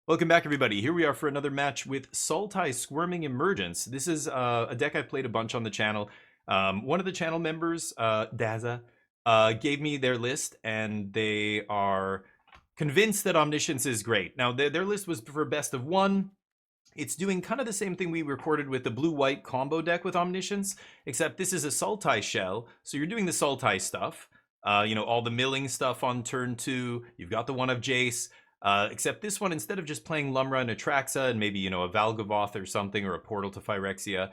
Welcome back, everybody. Here we are for another match with Sultai Squirming Emergence. This is a deck I've played a bunch on the channel. One of the channel members, Daza, gave me their list, and they are convinced that Omniscience is great. Now, their list was for best of one. It's doing kind of the same thing we recorded with the blue-white combo deck with Omniscience, except this is a Sultai shell, so you're doing the Sultai stuff. All the milling stuff on turn 2. You've got the one of Jace. Except this one, instead of just playing Lumra and Atraxa and maybe, a Valgavoth or something, or a Portal to Phyrexia,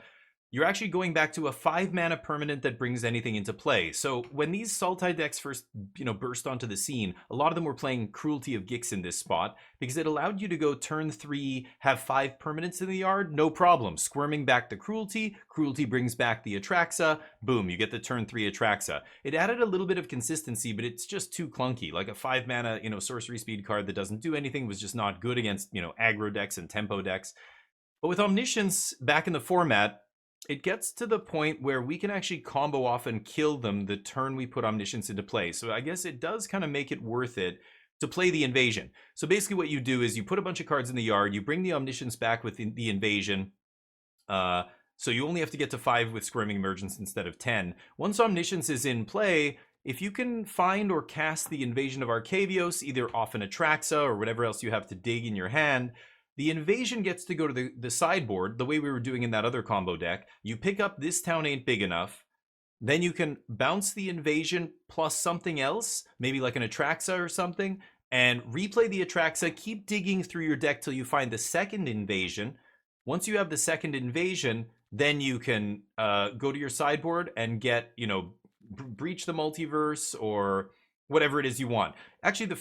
you're actually going back to a 5-mana permanent that brings anything into play. So when these Sultai decks first, burst onto the scene, a lot of them were playing Cruelty of Gix in this spot, because it allowed you to go turn 3, have 5 permanents in the yard, no problem. Squirming back the Cruelty, Cruelty brings back the Atraxa, boom, you get the turn 3 Atraxa. It added a little bit of consistency, but it's just too clunky. Like a 5-mana, sorcery speed card that doesn't do anything was just not good against, aggro decks and tempo decks. But with Omniscience back in the format, it gets to the point where we can actually combo off and kill them the turn we put Omniscience into play. So I guess it does kind of make it worth it to play the Invasion. So basically what you do is you put a bunch of cards in the yard, you bring the Omniscience back with the Invasion. So you only have to get to 5 with Squirming Emergence instead of 10. Once Omniscience is in play, if you can find or cast the Invasion of Arcavios, either off an Atraxa or whatever else you have to dig in your hand, the Invasion gets to go to the sideboard, the way we were doing in that other combo deck. You pick up This Town Ain't Big Enough, then you can bounce the Invasion plus something else, maybe like an Atraxa or something, and replay the Atraxa, keep digging through your deck till you find the second Invasion. Once you have the second Invasion, then you can go to your sideboard and get, Breach the Multiverse or whatever it is you want. Actually, the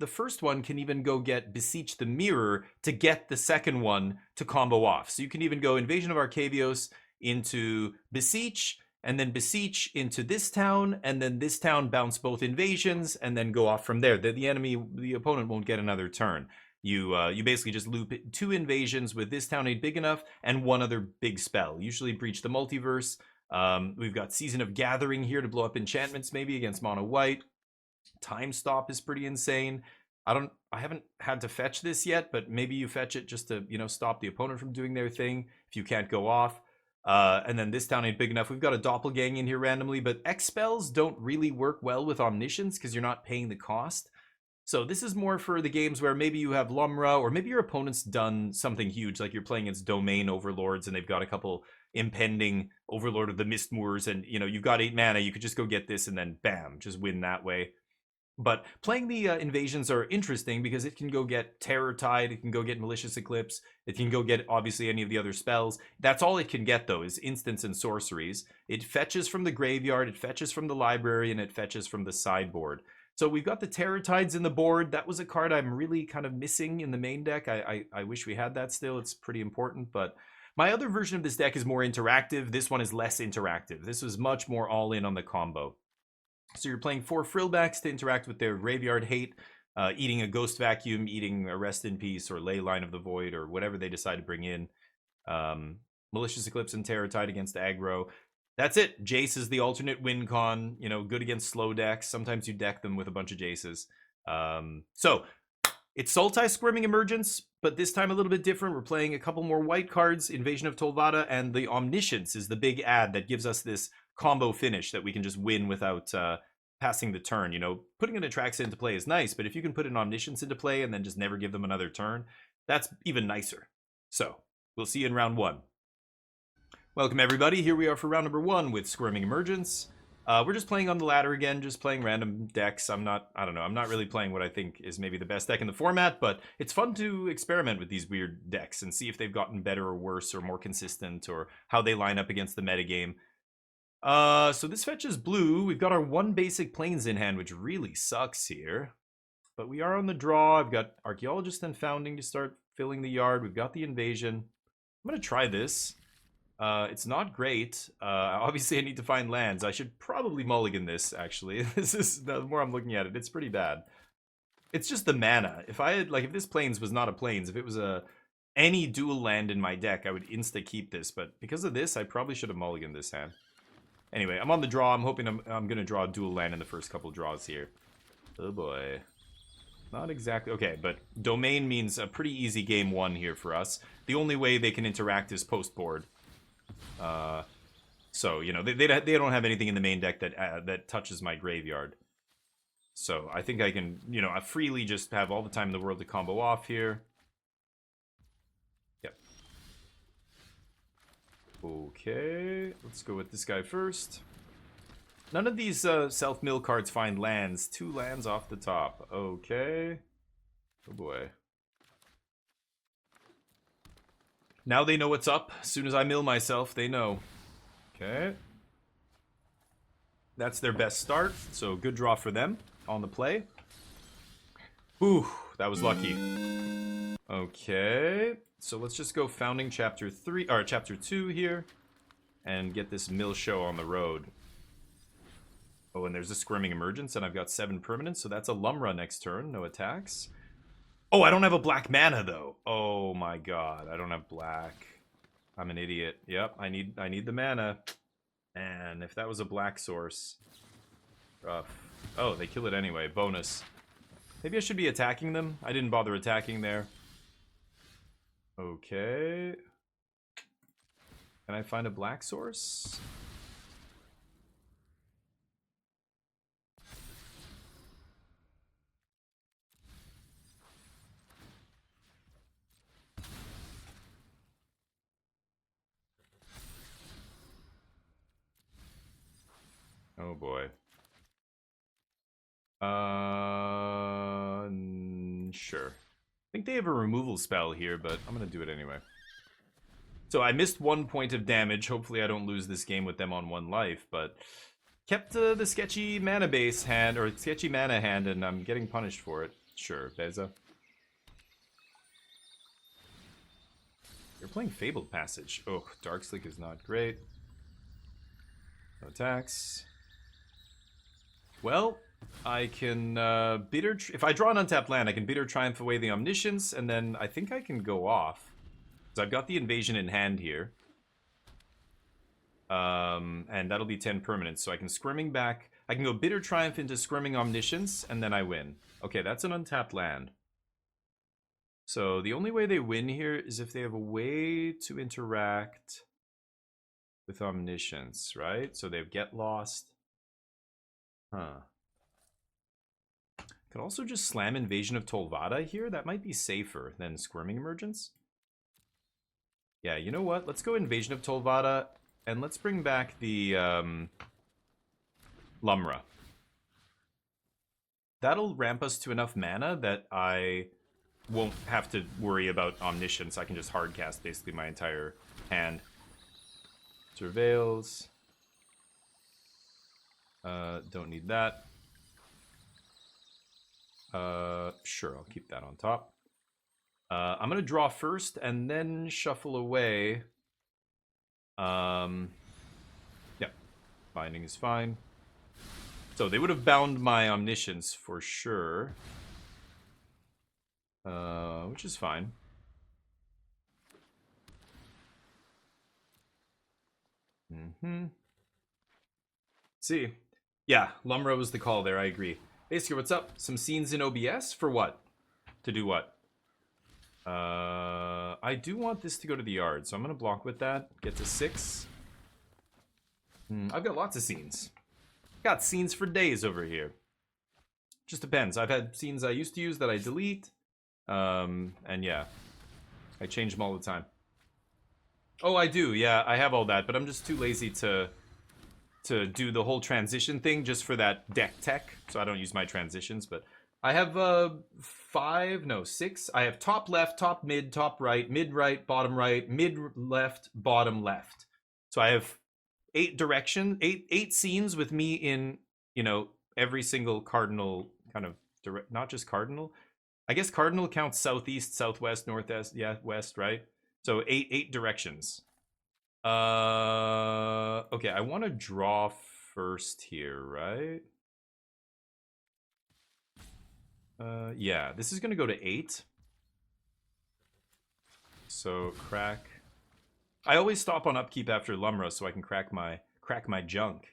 first one can even go get Beseech the Mirror to get the second one to combo off. So you can even go Invasion of Arcavios into Beseech, and then Beseech into This Town, and then This Town bounce both invasions, and then go off from there. The opponent won't get another turn. You basically just loop 2 invasions with This Town Ain't Big Enough and one other big spell. Usually Breach the Multiverse. We've got Season of Gathering here to blow up enchantments maybe against mono white. Time Stop is pretty insane. I haven't had to fetch this yet, but maybe you fetch it just to, stop the opponent from doing their thing if you can't go off. And then This Town Ain't Big Enough. We've got a Doppelgang in here randomly, but X spells don't really work well with Omniscience because you're not paying the cost. So this is more for the games where maybe you have Lumra, or maybe your opponent's done something huge, like you're playing against Domain Overlords and they've got a couple impending Overlord of the Mistmoors, and you've got 8 mana, you could just go get this and then bam, just win that way. But playing the invasions are interesting because it can go get Terror Tide, it can go get Malicious Eclipse, it can go get obviously any of the other spells. That's all it can get though, is instants and sorceries. It fetches from the graveyard, it fetches from the library, and it fetches from the sideboard. So we've got the Terror Tides in the board. That was a card I'm really kind of missing in the main deck. I wish we had that still. It's pretty important, but my other version of this deck is more interactive. This one is less interactive. This was much more all in on the combo. So you're playing 4 Frillbacks to interact with their Graveyard Hate, eating a Ghost Vacuum, eating a Rest in Peace, or Ley Line of the Void, or whatever they decide to bring in. Malicious Eclipse and Terror Tide against aggro. That's it. Jace is the alternate win con, good against slow decks. Sometimes you deck them with a bunch of Jaces. So it's Sultai Squirming Emergence, but this time a little bit different. We're playing a couple more white cards, Invasion of Tolvada, and the Omniscience is the big ad that gives us this combo finish that we can just win without passing the turn. Putting an Atraxa into play is nice, but if you can put an Omniscience into play and then just never give them another turn, that's even nicer. So we'll see you in round 1. Welcome everybody, here we are for round number 1 with Squirming Emergence. We're just playing on the ladder again, just playing random decks. I'm not really playing what I think is maybe the best deck in the format, but it's fun to experiment with these weird decks and see if they've gotten better or worse or more consistent, or how they line up against the metagame. So this fetches blue. We've got our 1 basic plains in hand, which really sucks here. But we are on the draw. I've got Archaeologist and Founding to start filling the yard. We've got the Invasion. I'm going to try this. It's not great. Obviously I need to find lands. I should probably mulligan this, actually. This is, the more I'm looking at it, it's pretty bad. It's just the mana. If I had, if this plains was not a plains, if it was any dual land in my deck, I would insta keep this. But because of this, I probably should have mulliganed this hand. Anyway, I'm on the draw. I'm hoping I'm going to draw a dual land in the first couple draws here. Oh boy. Not exactly. Okay, but domain means a pretty easy game one here for us. The only way they can interact is post board. So, you know, they don't have anything in the main deck that touches my graveyard. So I think I can, you know, I freely just have all the time in the world to combo off here. Yep. Okay, let's go with this guy first. None of these self-mill cards find lands. 2 lands off the top. Okay. Oh boy. Now they know what's up. As soon as I mill myself, they know. Okay. That's their best start, so good draw for them on the play. Ooh, that was lucky. Okay, so let's just go Founding Chapter 3, or Chapter 2 here, and get this mill show on the road. Oh, and there's a Squirming Emergence, and I've got 7 permanents, so that's a Lumra next turn, no attacks. Oh, I don't have a black mana, though. Oh my god, I don't have black. I'm an idiot. Yep, I need the mana. And if that was a black source... Rough. Oh, they kill it anyway. Bonus. Maybe I should be attacking them? I didn't bother attacking there. Okay. Can I find a black source? Oh boy. Sure. I think they have a removal spell here, but I'm gonna do it anyway. So I missed 1 point of damage. Hopefully I don't lose this game with them on 1 life, but kept the sketchy mana base hand, or sketchy mana hand, and I'm getting punished for it. Sure, Beza. You're playing Fabled Passage. Oh, Darkslick is not great. No attacks. Well, I can bitter... if I draw an untapped land, I can bitter Triumph away the Omniscience, and then I think I can go off. So I've got the Invasion in hand here. And that'll be 10 permanents, so I can Squirming back. I can go bitter Triumph into Squirming Omniscience, and then I win. Okay, that's an untapped land. So the only way they win here is if they have a way to interact with Omniscience, right? So they have Get Lost. Huh. Could also just slam Invasion of Tolvada here. That might be safer than Squirming Emergence. Yeah, you know what? Let's go Invasion of Tolvada, and let's bring back the Lumra. That'll ramp us to enough mana that I won't have to worry about Omniscience. I can just hardcast basically my entire hand. Surveils. Don't need that. Sure, I'll keep that on top. I'm gonna draw first and then shuffle away. Yeah, binding is fine. So they would have bound my Omniscience for sure. Which is fine. See. Yeah, Lumra was the call there, I agree. Basically, what's up? Some scenes in OBS? For what? To do what? I do want this to go to the yard, so I'm going to block with that. Get to 6. I've got lots of scenes. Got scenes for days over here. Just depends. I've had scenes I used to use that I delete. And yeah. I change them all the time. Oh, I do. Yeah, I have all that, but I'm just too lazy to do the whole transition thing just for that deck tech, so I don't use my transitions. But I have 6. I have top left, top mid, top right, mid right, bottom right, mid left, bottom left. So I have 8 directions, eight scenes with me in, you know, every single cardinal kind of not just cardinal. I guess cardinal counts southeast, southwest, northwest, yeah, west, right? So 8 directions. Okay, I want to draw first here, right? Yeah, this is going to go to 8. So crack. I always stop on upkeep after Lumra so I can crack my junk.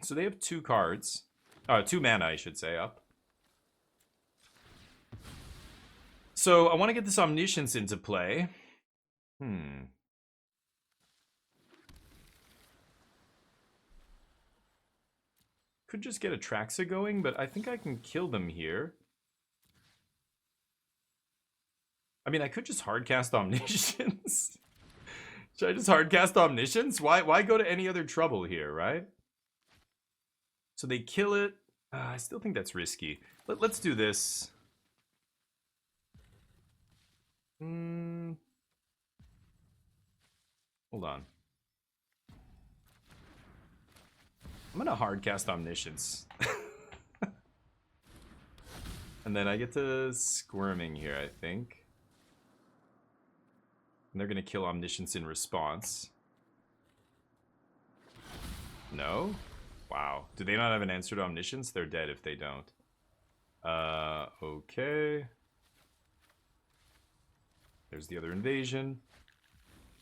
So they have 2 cards. 2 mana, I should say, up. So I want to get this Omniscience into play. Could just get Atraxa going, but I think I can kill them here. I mean, I could just hardcast Omniscience. Should I just hardcast Omniscience? Why go to any other trouble here, right? So they kill it. I still think that's risky. Let's do this. Hold on. I'm gonna hardcast Omniscience. And then I get to Squirming here, I think. And they're gonna kill Omniscience in response. No? Wow. Do they not have an answer to Omniscience? They're dead if they don't. Okay. There's the other invasion.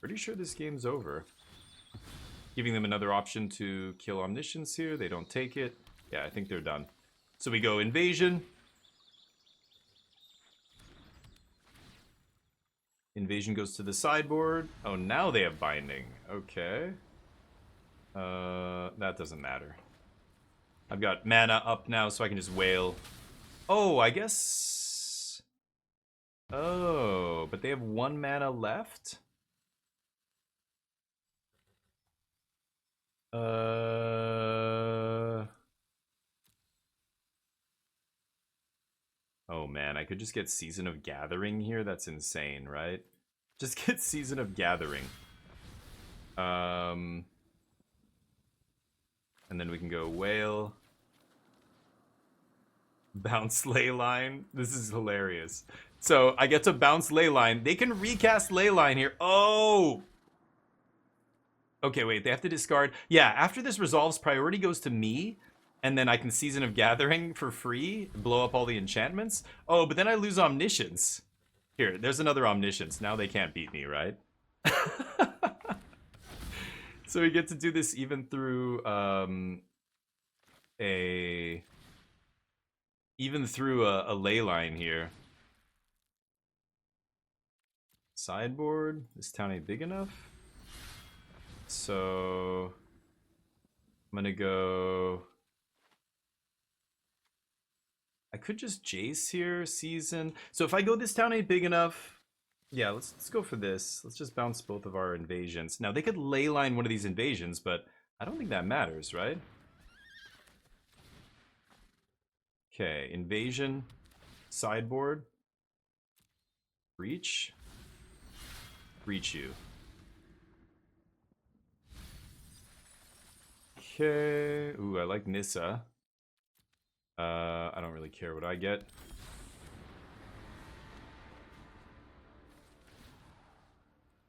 Pretty sure this game's over. Giving them another option to kill Omniscience here. They don't take it. Yeah, I think they're done. So we go invasion. Invasion goes to the sideboard. Oh, now they have binding. Okay. That doesn't matter. I've got mana up now, so I can just wail. Oh, I guess... Oh, but they have 1 mana left? Oh man, I could just get Season of Gathering here. That's insane, right? Just get Season of Gathering. And then we can go Wail. Bounce Leyline. This is hilarious. So I get to bounce Leyline. They can recast Leyline here. Oh! Okay, wait, they have to discard. Yeah, after this resolves, priority goes to me. And then I can Season of Gathering for free. Blow up all the enchantments. Oh, but then I lose Omniscience. Here, there's another Omniscience. Now they can't beat me, right? So we get to do this even through a Leyline here. Sideboard. This town ain't big enough. So I'm gonna go. I could just Jace here, Season. So if I go this town ain't big enough, yeah, let's go for this. Let's just bounce both of our invasions. Now they could Leyline one of these invasions, but I don't think that matters, right? Okay, invasion, sideboard, breach, breach you. Okay, ooh, I like Nissa. I don't really care what I get.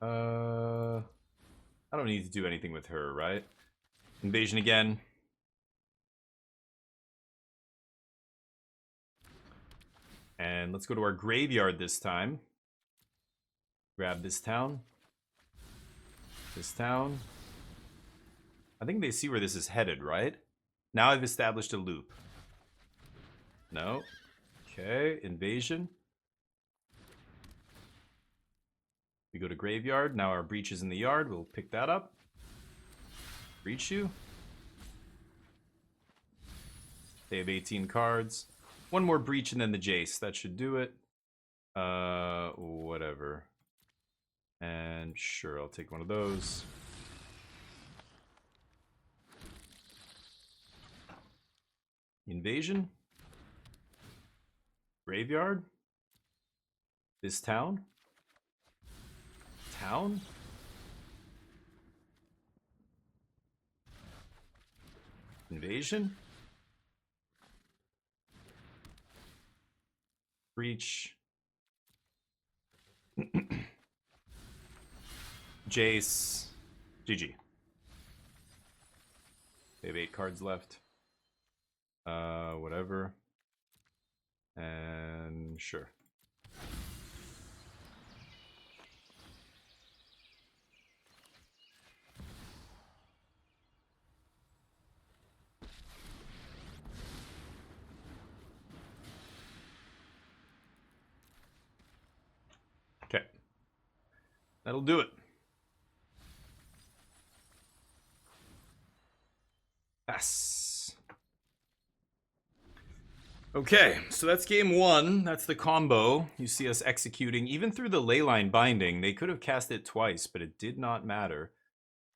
I don't need to do anything with her, right? Invasion again. And let's go to our graveyard this time. Grab this town. This town. I think they see where this is headed, right? Now I've established a loop. No. Okay, invasion. We go to graveyard. Now our breach is in the yard. We'll pick that up. Breach you. They have 18 cards. One more breach and then the Jace. That should do it. Whatever. And sure, I'll take one of those. Invasion. Graveyard. This town. Town. Invasion. Breach. Jace. GG. They have 8 cards left. Whatever. And sure. That'll do it. Pass. Okay, so that's game one. That's the combo. You see us executing. Even through the Leyline Binding, they could have cast it twice, but it did not matter.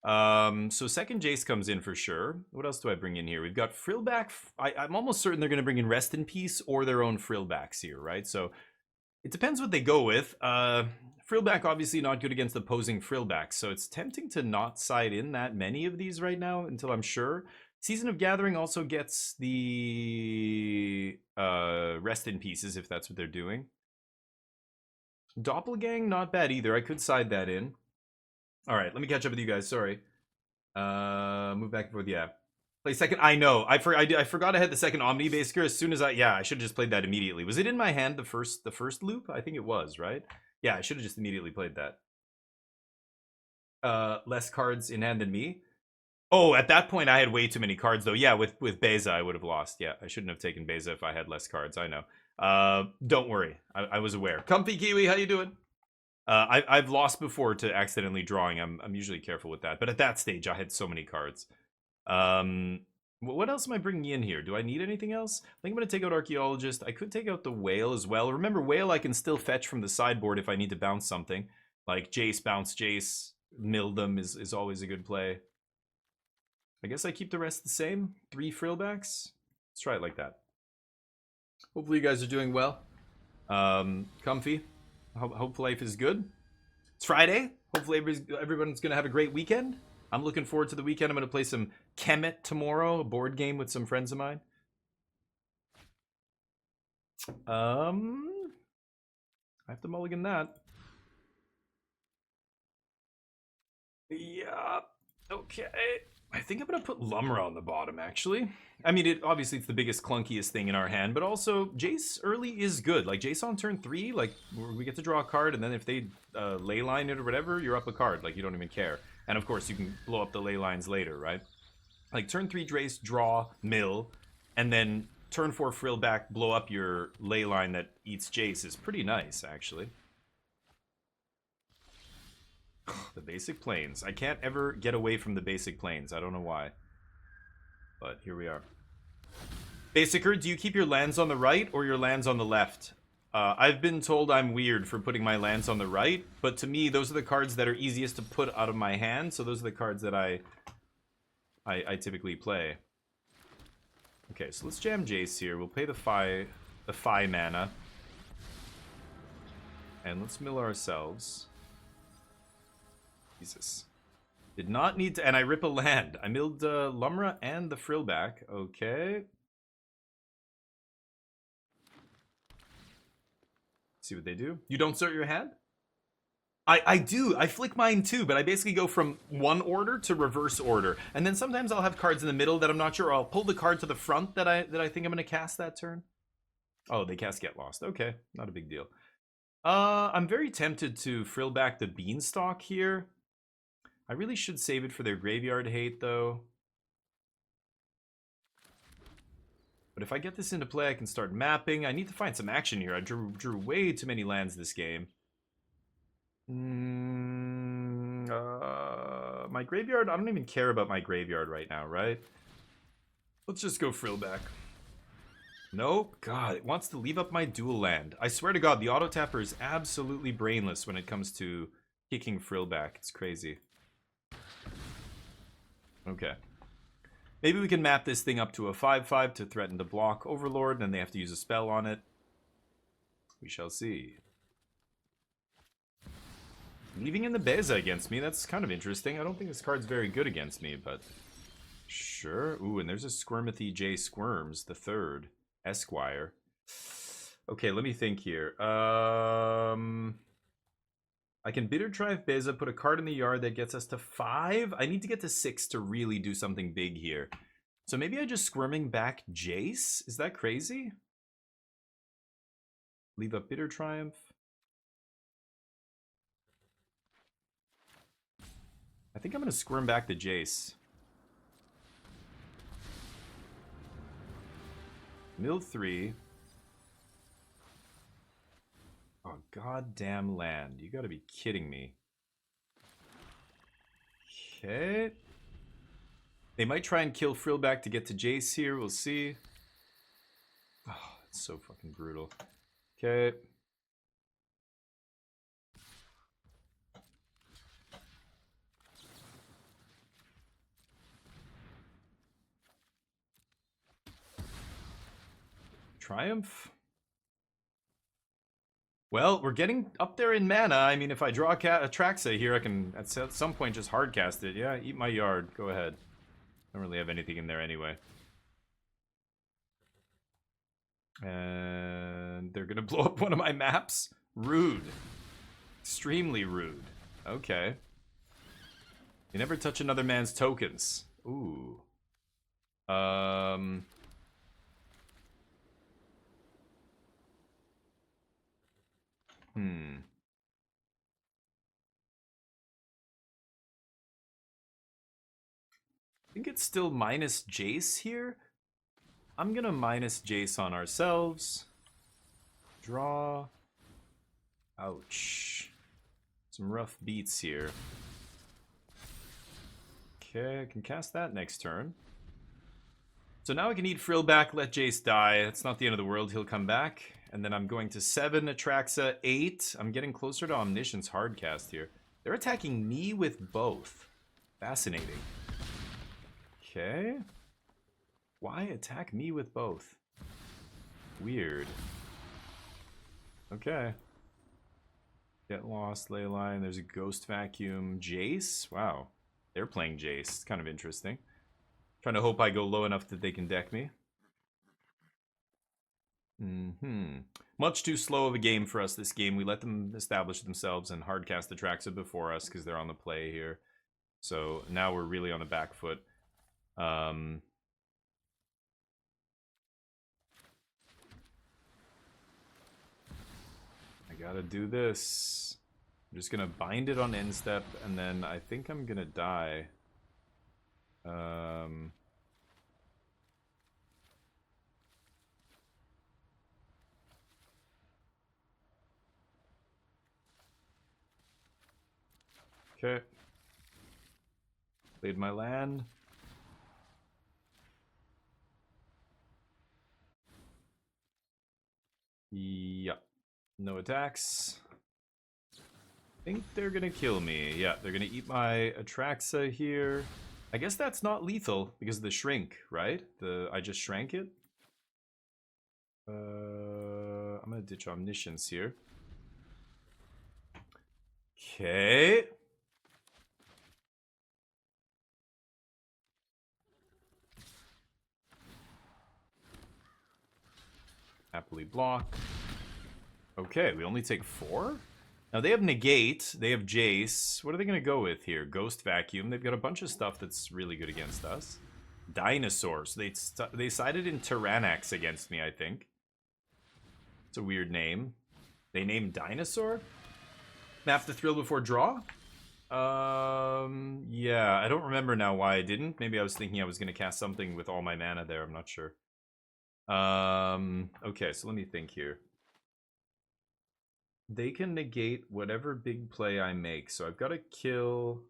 So second Jace comes in for sure. What else do I bring in here? We've got Frillback. I'm almost certain they're going to bring in Rest in Peace or their own Frillbacks here, right? So it depends what they go with. Frillback obviously not good against opposing Frillbacks, so it's tempting to not side in that many of these right now until I'm sure. Season of Gathering also gets the Rest in Pieces if that's what they're doing. Doppelgang, not bad either. I could side that in. All right, let me catch up with you guys. Sorry. Move back and forth. Yeah. Play second. I know. I forgot I had the second Omni Basker. As soon as I should have just played that immediately. Was it in my hand the first loop? I think it was, right? Yeah, I should have just immediately played that. Less cards in hand than me. Oh, at that point I had way too many cards though. Yeah, with Beza I would have lost. Yeah, I shouldn't have taken Beza if I had less cards. I know. Don't worry. I was aware. Comfy Kiwi, how you doing? I've lost before to accidentally drawing. I'm usually careful with that. But at that stage, I had so many cards. What else am I bringing in here? Do I need anything else? I think I'm going to take out Archaeologist. I could take out the Wail as well. Remember, Wail I can still fetch from the sideboard if I need to bounce something. Like Jace, bounce Jace. Mill them is always a good play. I guess I keep the rest the same. 3 Frillbacks. Let's try it like that. Hopefully you guys are doing well. Comfy. Hope life is good. It's Friday. Hopefully everyone's going to have a great weekend. I'm looking forward to the weekend. I'm going to play some Kemet tomorrow, a board game with some friends of mine. I have to mulligan that. Yeah. Okay. I think I'm going to put Lumra on the bottom, actually. I mean, obviously it's the biggest, clunkiest thing in our hand, but also Jace early is good. Like, Jace on turn 3, like, we get to draw a card, and then if they leyline it or whatever, you're up a card. Like, you don't even care. And, of course, you can blow up the ley lines later, right? Like, turn 3 Jace, draw, mill, and then turn 4 Frillback, blow up your ley line that eats Jace is pretty nice, actually. The basic planes. I can't ever get away from the basic planes. I don't know why. But here we are. Basicer, do you keep your lands on the right or your lands on the left? I've been told I'm weird for putting my lands on the right, but to me, those are the cards that are easiest to put out of my hand, so those are the cards that I typically play. Okay, so let's jam Jace here. We'll pay the Fi mana. And let's mill ourselves. Jesus. Did not need to... And I rip a land. I milled Lumra and the Frillback. Okay. See what they do. You don't start your hand? I do. I flick mine too, but I basically go from one order to reverse order. And then sometimes I'll have cards in the middle that I'm not sure. I'll pull the card to the front that I think I'm going to cast that turn. Oh, they cast Get Lost. Okay. Not a big deal. I'm very tempted to Frillback the Beanstalk here. I really should save it for their graveyard hate, though. But if I get this into play, I can start mapping. I need to find some action here. I drew way too many lands this game. My graveyard? I don't even care about my graveyard right now, right? Let's just go Frillback. Nope. God, it wants to leave up my dual land. I swear to God, the auto tapper is absolutely brainless when it comes to kicking Frillback. It's crazy. Okay. Maybe we can map this thing up to a 5/5 to threaten to block Overlord, and then they have to use a spell on it. We shall see. Leaving in the Beza against me, that's kind of interesting. I don't think this card's very good against me, but sure. Ooh, and there's a Squirmathy J Squirms, the third. Esquire. Okay, let me think here. I can Bitter Drive Beza, put a card in the yard that gets us to 5. I need to get to 6 to really do something big here. So maybe I just Squirming back Jace? Is that crazy? Leave up Bitter Triumph. I think I'm going to Squirm back the Jace. Mill 3. Oh, goddamn land. You gotta be kidding me. Okay. They might try and kill Frillback to get to Jace here. We'll see. Oh, it's so fucking brutal. Okay. Triumph. Well, we're getting up there in mana. I mean, if I draw a Atraxa here, I can at some point just hardcast it. Yeah, eat my yard. Go ahead. I don't really have anything in there anyway. And they're gonna blow up one of my maps? Rude. Extremely rude. Okay. You never touch another man's tokens. Ooh. I think it's still minus Jace here. I'm gonna minus Jace on ourselves. Draw. Ouch. Some rough beats here. Okay, I can cast that next turn. So now I can eat Frillback, let Jace die. It's not the end of the world, he'll come back. And then I'm going to 7, Atraxa, 8. I'm getting closer to Omniscience Hardcast here. They're attacking me with both. Fascinating. Okay. Why attack me with both? Weird. Okay. Get Lost, Leyline, there's a Ghost Vacuum. Jace? Wow. They're playing Jace. It's kind of interesting. Trying to hope I go low enough that they can deck me. Much too slow of a game for us this game. We let them establish themselves and hardcast the Atraxa before us because they're on the play here. So now we're really on the back foot. I gotta do this. I'm just gonna bind it on end step, and then I think I'm gonna die. Okay. Played my land. Yep. No attacks. I think they're gonna kill me. Yeah, they're gonna eat my Atraxa here. I guess that's not lethal because of the shrink, right? I just shrank it. I'm gonna ditch Omniscience here. Okay. Happily block. Okay, we only take 4? Now they have Negate, they have Jace. What are they going to go with here? Ghost Vacuum. They've got a bunch of stuff that's really good against us. Dinosaurs. They sided in Tyrannax against me, I think. It's a weird name. They named Dinosaur? Map the Thrill before draw? Yeah, I don't remember now why I didn't. Maybe I was thinking I was going to cast something with all my mana there. I'm not sure. Okay, so let me think here. They can negate whatever big play I make, so I've got to kill...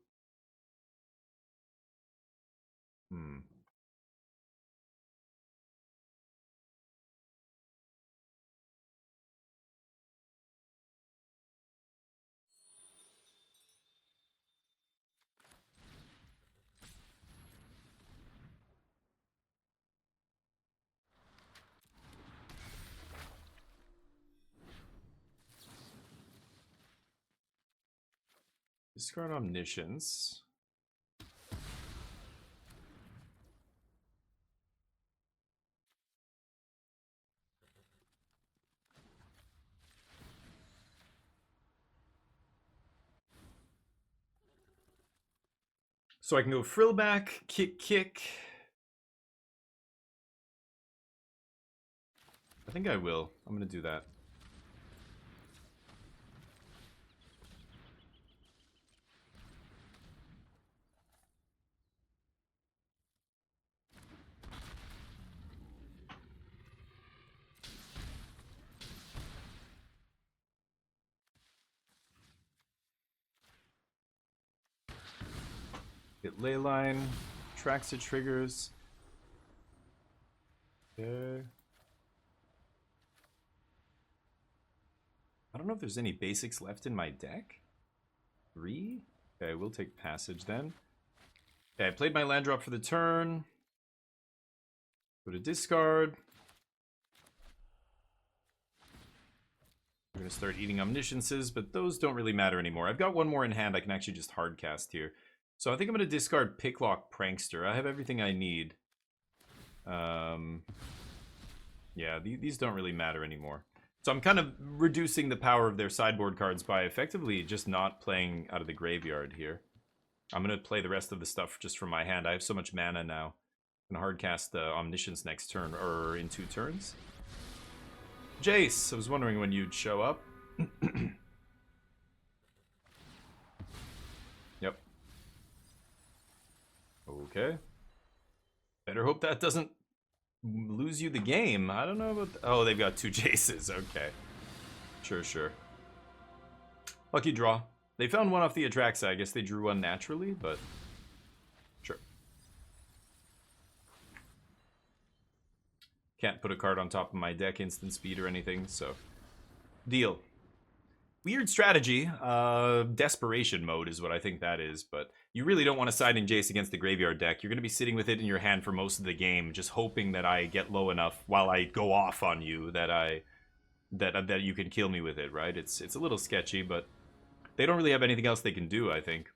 Discard Omniscience. So I can go Frillback, kick. I think I will. I'm going to do that. Get Leyline. Atraxa triggers. Okay. I don't know if there's any basics left in my deck. 3? Okay, we'll take Passage then. Okay, I played my land drop for the turn. Go to discard. We're going to start eating Omnisciences, but those don't really matter anymore. I've got one more in hand I can actually just hardcast here. So I think I'm going to discard Picklock Prankster. I have everything I need. Yeah, these don't really matter anymore. So I'm kind of reducing the power of their sideboard cards by effectively just not playing out of the graveyard here. I'm going to play the rest of the stuff just from my hand. I have so much mana now. I'm going to hardcast Omniscience next turn, or in 2 turns. Jace, I was wondering when you'd show up. Yep. Okay. Better hope that doesn't lose you the game. I don't know about... Oh, they've got 2 Jaces. Okay. Sure. Lucky draw. They found one off the Atraxa. I guess they drew one naturally, but... Sure. Can't put a card on top of my deck instant speed or anything, so... Deal. Weird strategy. Desperation mode is what I think that is, but you really don't want to side in Jace against the graveyard deck. You're going to be sitting with it in your hand for most of the game, just hoping that I get low enough while I go off on you that that you can kill me with it, right? It's a little sketchy, but they don't really have anything else they can do, I think.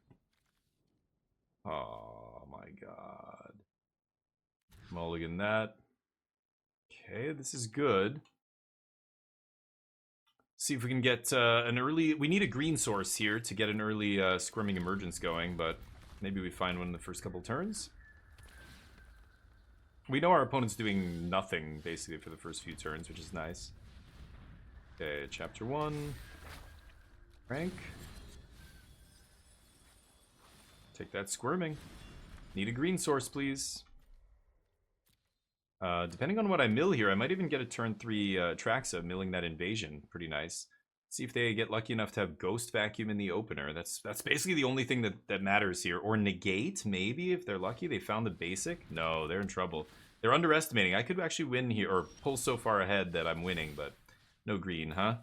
Oh my god. Mulligan that. Okay, this is good. See if we can get an early... We need a green source here to get an early Squirming Emergence going, but maybe we find one in the first couple turns. We know our opponent's doing nothing, basically, for the first few turns, which is nice. Okay, Chapter 1. Rank. Take that Squirming. Need a green source, please. Depending on what I mill here, I might even get a turn 3 Atraxa, milling that Invasion. Pretty nice. See if they get lucky enough to have Ghost Vacuum in the opener. That's basically the only thing that matters here. Or Negate, maybe, if they're lucky. They found the basic. No, they're in trouble. They're underestimating. I could actually win here, or pull so far ahead that I'm winning, but no green, huh?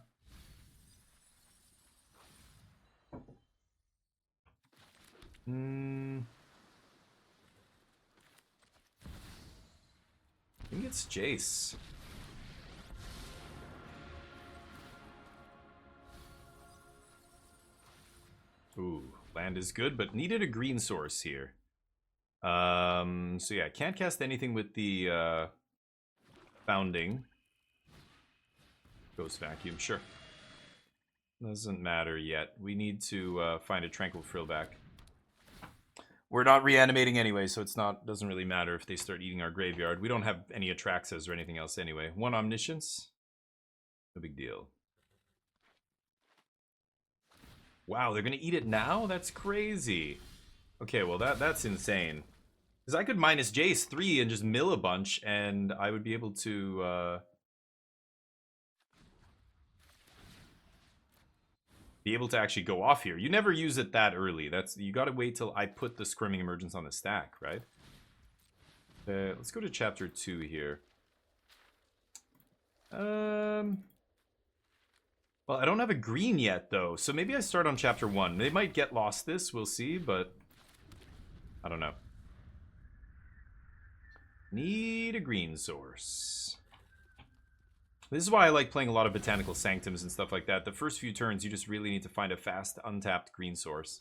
I think it's Jace. Ooh, land is good, but needed a green source here. So yeah, can't cast anything with the Founding. Ghost Vacuum, sure. Doesn't matter yet. We need to find a Tranquil Frillback. We're not reanimating anyway, so doesn't really matter if they start eating our graveyard. We don't have any Atraxas or anything else anyway. 1 Omniscience. No big deal. Wow, they're gonna eat it now? That's crazy. Okay, well that's insane. Because I could minus Jace 3 and just mill a bunch, and I would be able to actually go off here. You never use it that early. You gotta wait till I put the Squirming Emergence on the stack, right? Let's go to Chapter 2 here. Well, I don't have a green yet, though, so maybe I start on Chapter 1. They might get lost this, we'll see, but I don't know. Need a green source. This is why I like playing a lot of Botanical Sanctums and stuff like that. The first few turns, you just really need to find a fast, untapped green source.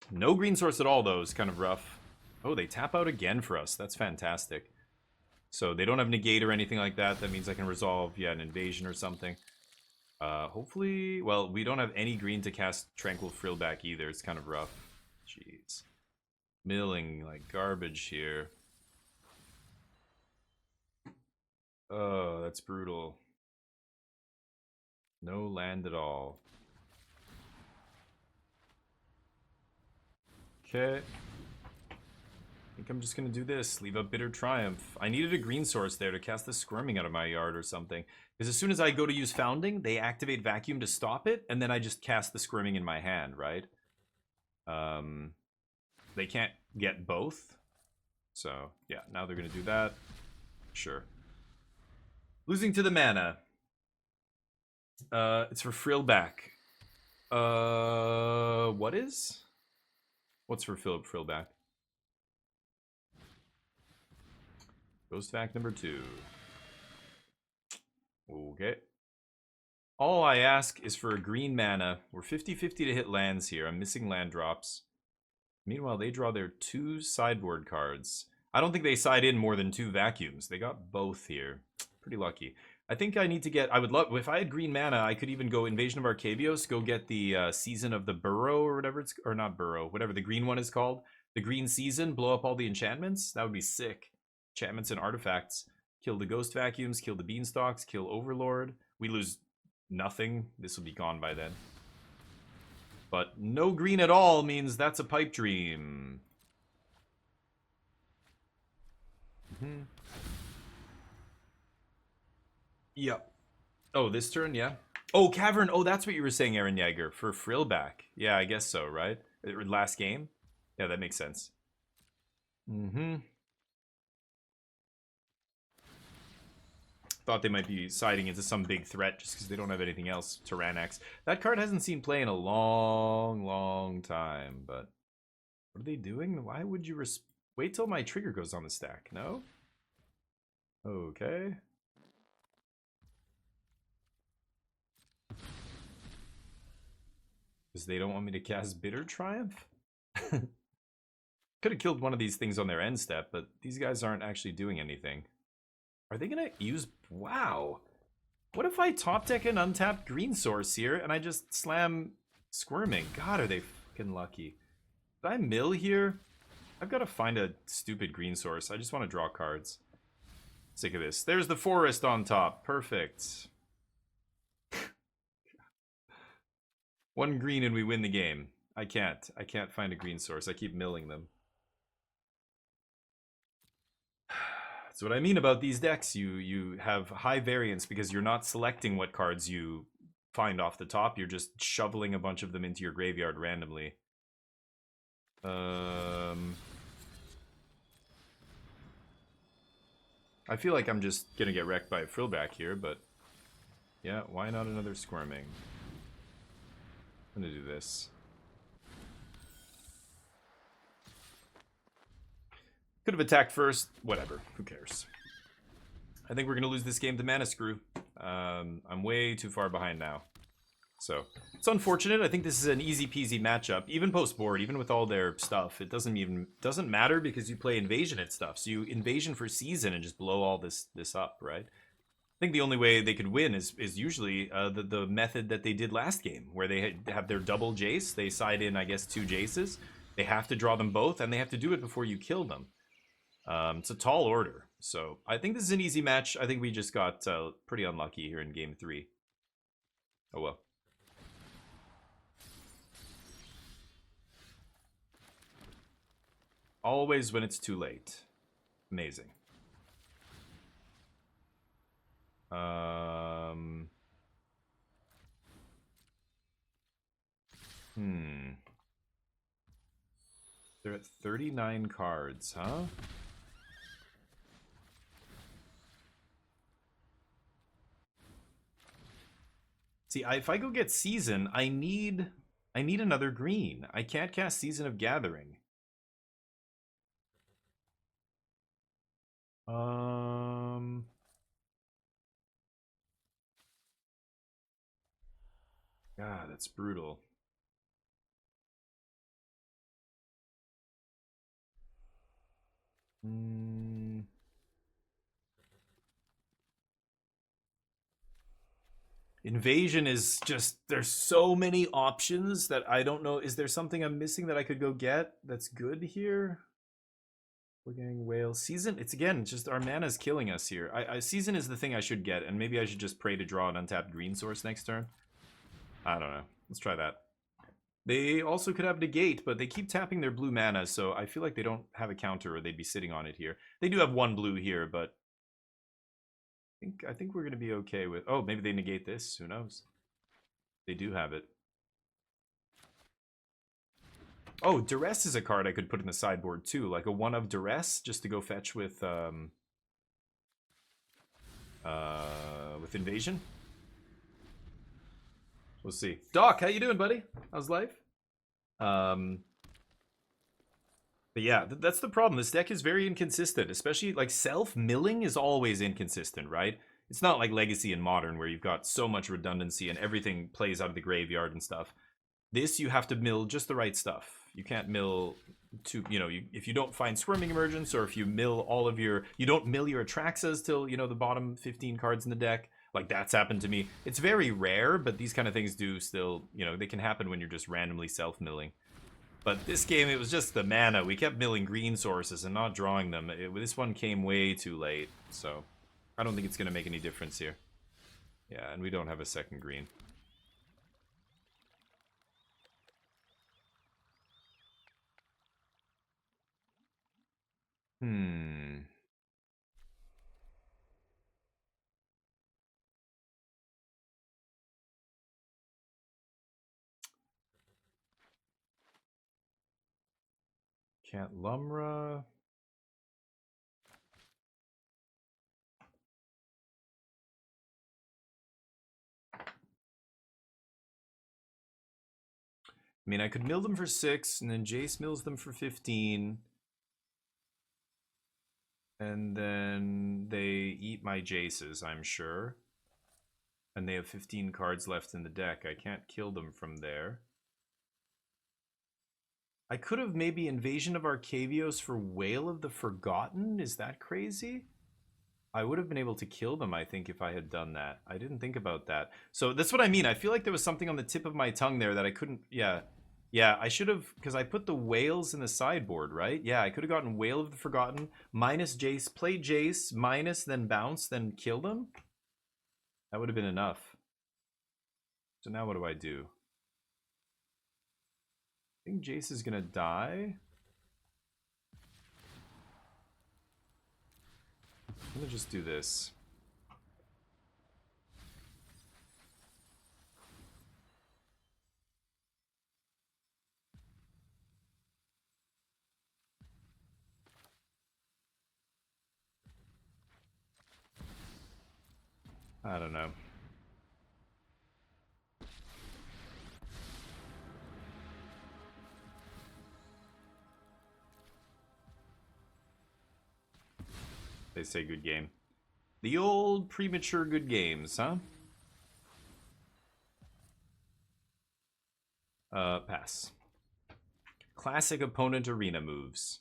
No green source at all, though, is kind of rough. Oh, they tap out again for us. That's fantastic. So they don't have Negate or anything like that. That means I can resolve, yeah, an Invasion or something. Hopefully... Well, we don't have any green to cast Tranquil Frillback either. It's kind of rough. Jeez. Milling like garbage here. Oh, that's brutal. No land at all. Okay. I think I'm just gonna do this. Leave a Bitter Triumph. I needed a green source there to cast the Squirming out of my yard or something. Because as soon as I go to use Founding, they activate Vacuum to stop it, and then I just cast the Squirming in my hand, right? they can't get both. So, yeah, now they're going to do that. Sure. Losing to the mana. It's for Frillback. What is? What's for Frillback? Ghost fact number 2. Okay. All I ask is for a green mana. We're 50-50 to hit lands here. I'm missing land drops. Meanwhile, they draw their 2 sideboard cards. I don't think they side in more than 2 vacuums. They got both here. Pretty lucky. I think I need to get... I would love... If I had green mana, I could even go Invasion of Arcavios, go get the Season of the Burrow or whatever it's... Or not Burrow, whatever the green one is called. The green season, blow up all the enchantments. That would be sick. Enchantments and artifacts. Kill the ghost vacuums, kill the beanstalks, kill Overlord. We lose nothing. This will be gone by then. But no green at all means that's a pipe dream. Yep. Oh, this turn, yeah. Oh, Cavern. Oh, that's what you were saying, Aaron Yeager, for Frillback. Yeah, I guess so, right? Last game? Yeah, that makes sense. Thought they might be siding into some big threat just because they don't have anything else. Tyraniax. That card hasn't seen play in a long time, but what are they doing? Why would you wait till my trigger goes on the stack? No? Okay. Because they don't want me to cast Bitter Triumph? Could have killed one of these things on their end step, but these guys aren't actually doing anything. Are they gonna use... Wow. What if I top deck an untapped green source here and I just slam Squirming? God, are they fucking lucky. Did I mill here? I've got to find a stupid green source. I just want to draw cards. Sick of this. There's the forest on top. Perfect. 1 green and we win the game. I can't find a green source. I keep milling them. That's what I mean about these decks. You have high variance because you're not selecting what cards you find off the top. You're just shoveling a bunch of them into your graveyard randomly. I feel like I'm just gonna get wrecked by a Frillback here, but yeah, why not another Squirming? I'm gonna do this. Could have attacked first. Whatever. Who cares? I think we're going to lose this game to Mana Screw. I'm way too far behind now. So, it's unfortunate. I think this is an easy peasy matchup. Even post-board, even with all their stuff, it doesn't matter because you play Invasion and stuff. So you Invasion for season and just blow all this up, right? I think the only way they could win is usually the method that they did last game, where they have their double Jace. They side in, I guess, 2 Jaces. They have to draw them both, and they have to do it before you kill them. It's a tall order. So I think this is an easy match. I think we just got pretty unlucky here in game 3. Oh well. Always when it's too late. Amazing. They're at 39 cards, huh? See, if I go get Season, I need another green. I can't cast Season of Gathering. God, that's brutal. Invasion is just, there's so many options that I don't know. Is there something I'm missing that I could go get that's good here? We're getting Wail. Season, it's again, just our mana's killing us here. Season is the thing I should get, and maybe I should just pray to draw an untapped green source next turn. I don't know. Let's try that. They also could have Negate, but they keep tapping their blue mana, so I feel like they don't have a counter or they'd be sitting on it here. They do have 1 blue here, but I think we're going to be okay with... Oh, maybe they negate this. Who knows? They do have it. Oh, Duress is a card I could put in the sideboard too, like a 1 of Duress, just to go fetch with Invasion. We'll see. Doc, how you doing, buddy? How's life? But yeah, that's the problem. This deck is very inconsistent, especially like self-milling is always inconsistent, right? It's not like Legacy and Modern where you've got so much redundancy and everything plays out of the graveyard and stuff. This, you have to mill just the right stuff. You can't mill too, if you don't find Squirming Emergence, or if you mill all of you don't mill your Atraxas till, the bottom 15 cards in the deck. Like, that's happened to me. It's very rare, but these kind of things do still, they can happen when you're just randomly self-milling. But this game, it was just the mana. We kept milling green sources and not drawing them. This one came way too late, so I don't think it's going to make any difference here. Yeah, and we don't have a second green. Can't Lumra. I mean, I could mill them for 6, and then Jace mills them for 15. And then they eat my Jaces, I'm sure. And they have 15 cards left in the deck. I can't kill them from there. I could have maybe Invasion of Arcavios for Wail of the Forgotten. Is that crazy? I would have been able to kill them, I think, if I had done that. I didn't think about that. So that's what I mean. I feel like there was something on the tip of my tongue there that I couldn't... Yeah. Yeah, I should have... Because I put the Wails in the sideboard, right? Yeah, I could have gotten Wail of the Forgotten, minus Jace, play Jace, minus, then bounce, then kill them. That would have been enough. So now what do I do? I think Jace is going to die. I'm going to just do this. I don't know. They say good game. The old premature good games, huh? Pass. Classic opponent arena moves.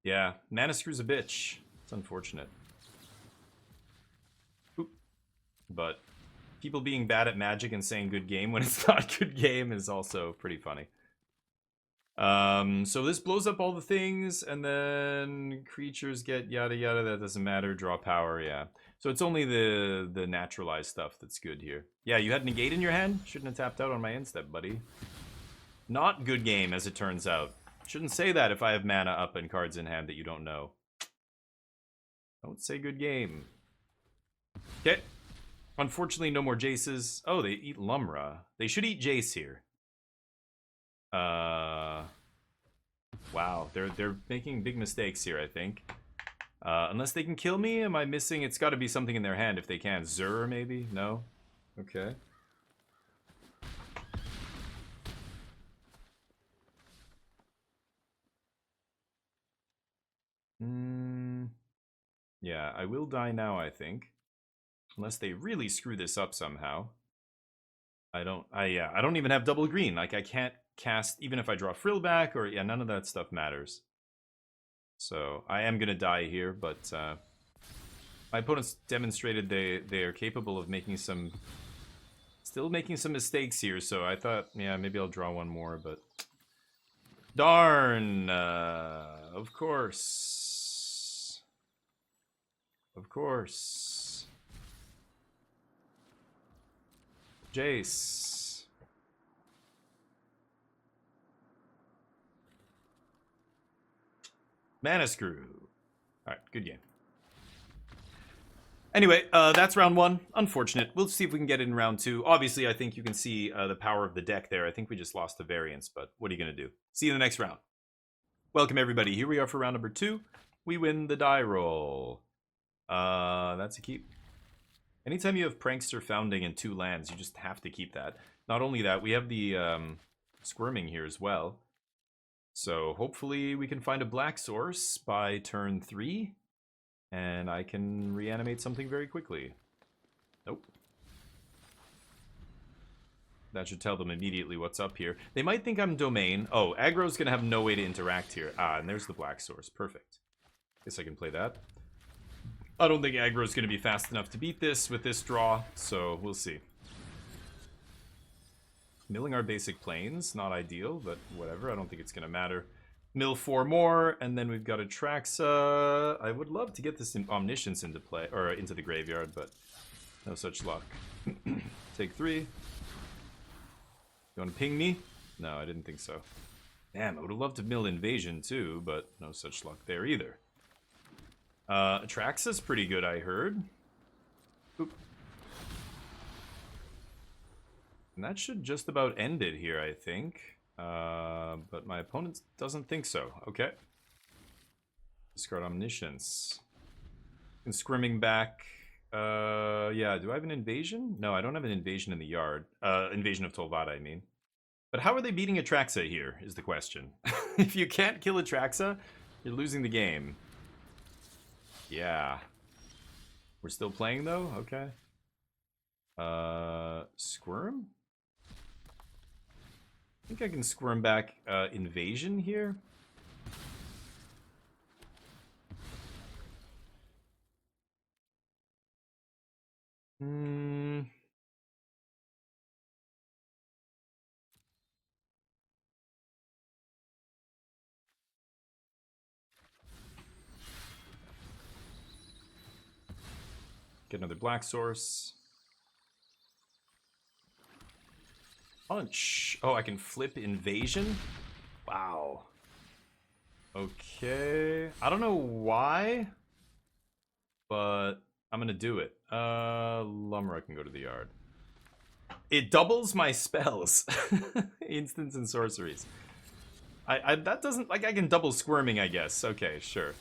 Yeah, mana screw's a bitch. It's unfortunate. Oop. But people being bad at Magic and saying good game when it's not good game is also pretty funny. So this blows up all the things, and then creatures get yada yada. That doesn't matter. Draw power, yeah. So it's only the naturalized stuff that's good here. Yeah, you had negate in your hand? Shouldn't have tapped out on my instep, buddy. Not good game, as it turns out. Shouldn't say that if I have mana up and cards in hand that you don't know. Don't say good game. Okay. Unfortunately, no more Jaces. Oh, they eat Lumra. They should eat Jace here. Wow, they're making big mistakes here, I think. Unless they can kill me, am I missing? It's got to be something in their hand if they can. Zur, maybe? No? Okay. Yeah, I will die now, I think. Unless they really screw this up somehow. I don't even have double green. Like, I can't cast, even if I draw Frillback, or, yeah, none of that stuff matters. So, I am gonna die here, but, my opponents demonstrated they are capable of making some... Still making some mistakes here, so I thought, yeah, maybe I'll draw one more, but... Darn! Of course. Of course. Jace. Mana Screw. Alright, good game. Anyway, that's round one. Unfortunate. We'll see if we can get it in round two. Obviously, I think you can see the power of the deck there. I think we just lost the variance, but what are you going to do? See you in the next round. Welcome, everybody. Here we are for round number 2. We win the die roll. That's a keep. Anytime you have Prankster Founding in 2 lands, you just have to keep that. Not only that, we have the Squirming here as well. So hopefully we can find a black source by turn 3. And I can reanimate something very quickly. Nope. That should tell them immediately what's up here. They might think I'm domain. Oh, aggro's going to have no way to interact here. Ah, and there's the black source. Perfect. Guess I can play that. I don't think aggro's going to be fast enough to beat this with this draw, so we'll see. Milling our basic planes, not ideal, but whatever. I don't think it's going to matter. Mill 4 more, and then we've got Atraxa. I would love to get this Omniscience into play, or into the graveyard, but no such luck. Take 3. You want to ping me? No, I didn't think so. Damn, I would have loved to mill Invasion too, but no such luck there either. Atraxa's pretty good, I heard. Oop. And that should just about end it here, I think. But my opponent doesn't think so. Okay. Discard Omniscience. And Squirming back. Yeah, do I have an Invasion? No, I don't have an Invasion in the yard. Invasion of Tolvada, I mean. But how are they beating Atraxa here, is the question. If you can't kill Atraxa, you're losing the game. Yeah. We're still playing, though? Okay. Squirm? I think I can squirm back Invasion here. Get another black source. Punch. Oh, I can flip Invasion? Wow. Okay. I don't know why, but I'm gonna do it. Lumra can go to the yard. It doubles my spells. Instants and sorceries. That doesn't, like, I can double Squirming, I guess. Okay, sure.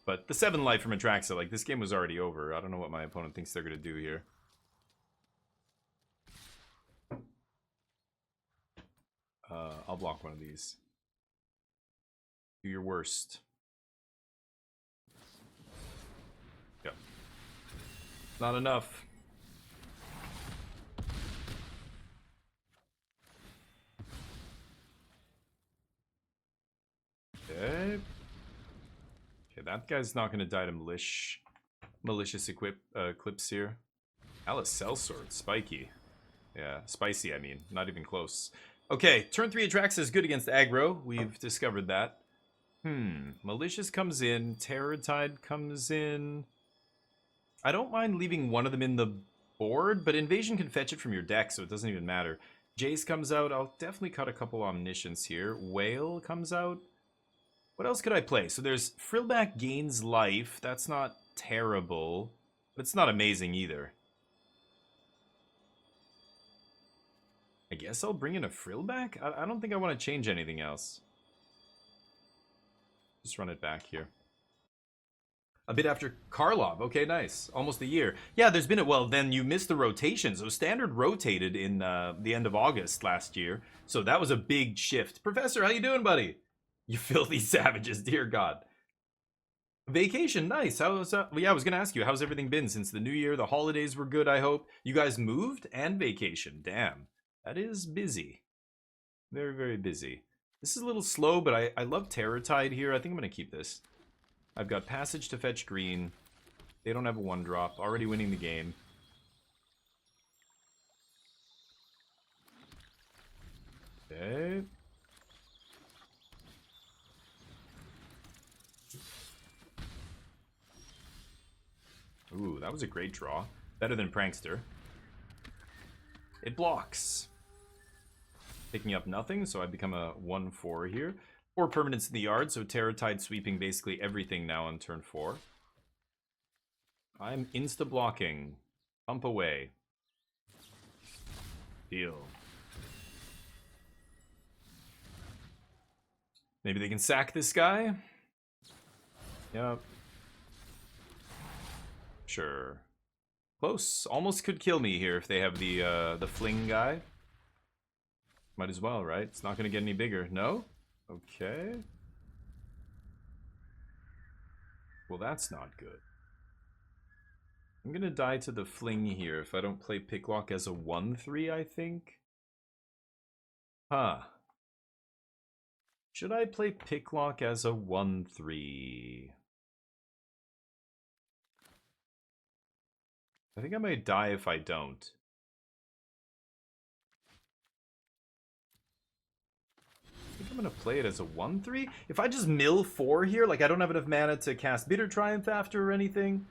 But the 7 life from Atraxa, like, this game was already over. I don't know what my opponent thinks they're gonna do here. I'll block one of these. Do your worst. Yep. Not enough. Okay. Okay, that guy's not gonna die to malicious clips here. Alice Sellsword, spiky. Yeah, spicy, I mean. Not even close. Okay, turn 3 Atraxa is good against aggro. We've discovered that. Malicious comes in. Terror Tide comes in. I don't mind leaving one of them in the board, but Invasion can fetch it from your deck, so it doesn't even matter. Jace comes out. I'll definitely cut a couple Omniscience here. Wail comes out. What else could I play? So there's Frillback gains life. That's not terrible, but it's not amazing either. I guess I'll bring in a Frillback? I don't think I want to change anything else. Just run it back here. A bit after Karlov. Okay, nice. Almost a year. Yeah, there's been a... Well, then you missed the rotation. So Standard rotated in the end of August last year. So that was a big shift. Professor, how you doing, buddy? You filthy savages, dear God. Vacation, nice. How's well, yeah, I was gonna ask you, how's everything been since the new year? The holidays were good, I hope. You guys moved and vacation. Damn. That is busy. Very, very busy. This is a little slow, but I love Terror Tide here. I think I'm going to keep this. I've got Passage to fetch green. They don't have a 1-drop. Already winning the game. Okay. Ooh, that was a great draw. Better than Prankster. It blocks. Picking up nothing, so I become a 1/4 here. 4 permanents in the yard, so Terror Tide sweeping basically everything now on turn 4. I'm insta-blocking. Pump away. Deal. Maybe they can sack this guy? Yep. Sure. Close. Almost could kill me here if they have the fling guy. Might as well, right? It's not going to get any bigger. No? Okay. Well, that's not good. I'm going to die to the fling here if I don't play Picklock as a 1/3, I think. Huh. Should I play Picklock as a 1/3? I think I might die if I don't. I think I'm going to play it as a 1/3. If I just mill 4 here, like I don't have enough mana to cast Bitter Triumph after or anything,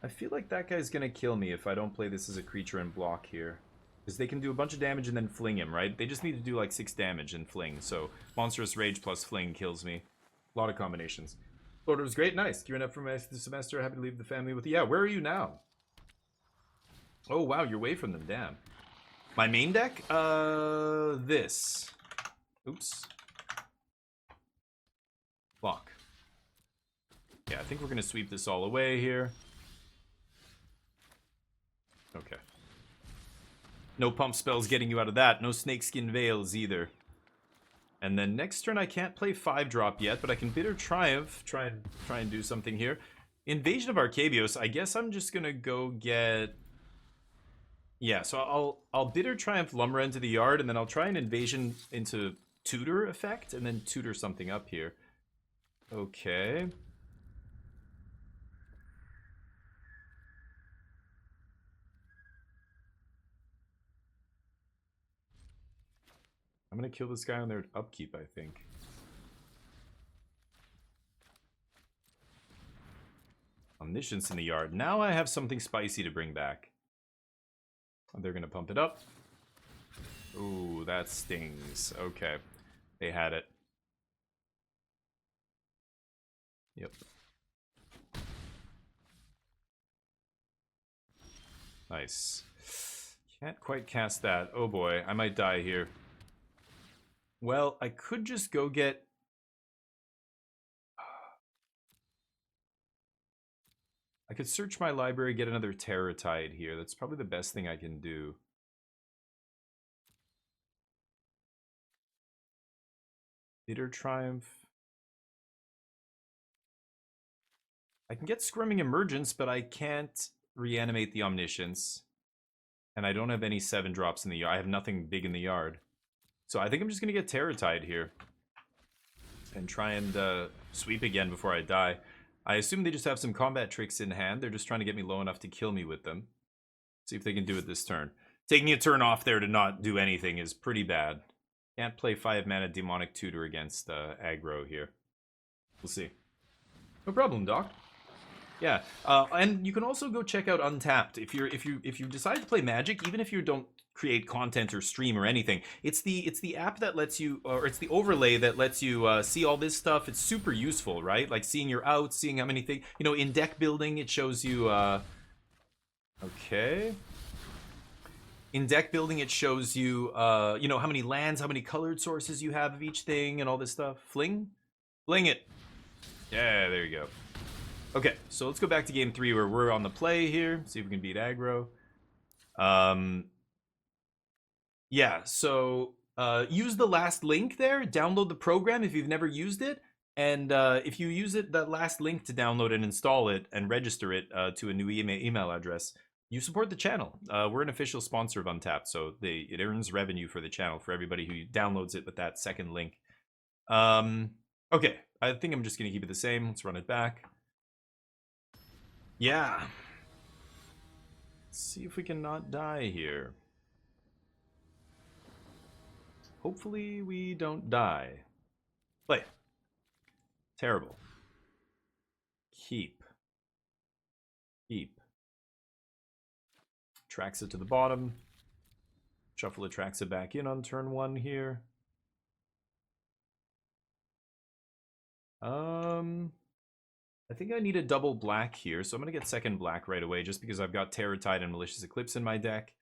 I feel like that guy's going to kill me if I don't play this as a creature and block here. Because they can do a bunch of damage and then fling him, right? They just need to do like 6 damage and fling. So Monstrous Rage plus fling kills me. A lot of combinations. Lord, it was great. Nice. Gearing up for the semester. Happy to leave the family with you. Yeah, where are you now? Oh, wow. You're away from them. Damn. My main deck? This. Oops. Block. Yeah, I think we're going to sweep this all away here. Okay. No pump spells getting you out of that. No Snakeskin Veils either. And then next turn I can't play 5-drop yet, but I can Bitter Triumph. Try and do something here. Invasion of Arcavios. I guess I'm just gonna go get... Yeah, so I'll Bitter Triumph Lumra into the yard, and then I'll try an Invasion into Tutor effect, and then tutor something up here. Okay. I'm gonna kill this guy on their upkeep, I think. Omniscience in the yard. Now I have something spicy to bring back. They're gonna pump it up. Ooh, that stings. Okay. They had it. Yep. Nice. Can't quite cast that. Oh boy, I might die here. Well, I could just go get... I could search my library, get another Terror Tide here. That's probably the best thing I can do. Bitter Triumph. I can get Squirming Emergence, but I can't reanimate the Omniscience. And I don't have any 7-drops in the yard. I have nothing big in the yard. So I think I'm just going to get Terror Tide here. And try and sweep again before I die. I assume they just have some combat tricks in hand. They're just trying to get me low enough to kill me with them. See if they can do it this turn. Taking a turn off there to not do anything is pretty bad. Can't play 5-mana Demonic Tutor against aggro here. We'll see. No problem, Doc. Yeah, and you can also go check out Untapped if you decide to play Magic, even if you don't create content or stream or anything. It's the app that lets you, or it's the overlay that lets you see all this stuff. It's super useful, right? Like seeing your outs, seeing how many things. You know, in deck building, it shows you. Okay. In deck building, it shows you, you know, how many lands, how many colored sources you have of each thing, and all this stuff. Fling it. Yeah, there you go. Okay, so let's go back to game 3 where we're on the play here. See if we can beat aggro. Yeah, so use the last link there. Download the program if you've never used it. And if you use that last link to download and install it and register it to a new email address, you support the channel. We're an official sponsor of Untapped, so it earns revenue for the channel for everybody who downloads it with that second link. Okay, I think I'm just going to keep it the same. Let's run it back. Yeah. Let's see if we can not die here. Hopefully we don't die. Play. Terrible. Keep. Atraxa to the bottom. Shuffle Atraxa back in on turn 1 here. I think I need a double black here, so I'm going to get second black right away just because I've got Terror Tide and Malicious Eclipse in my deck.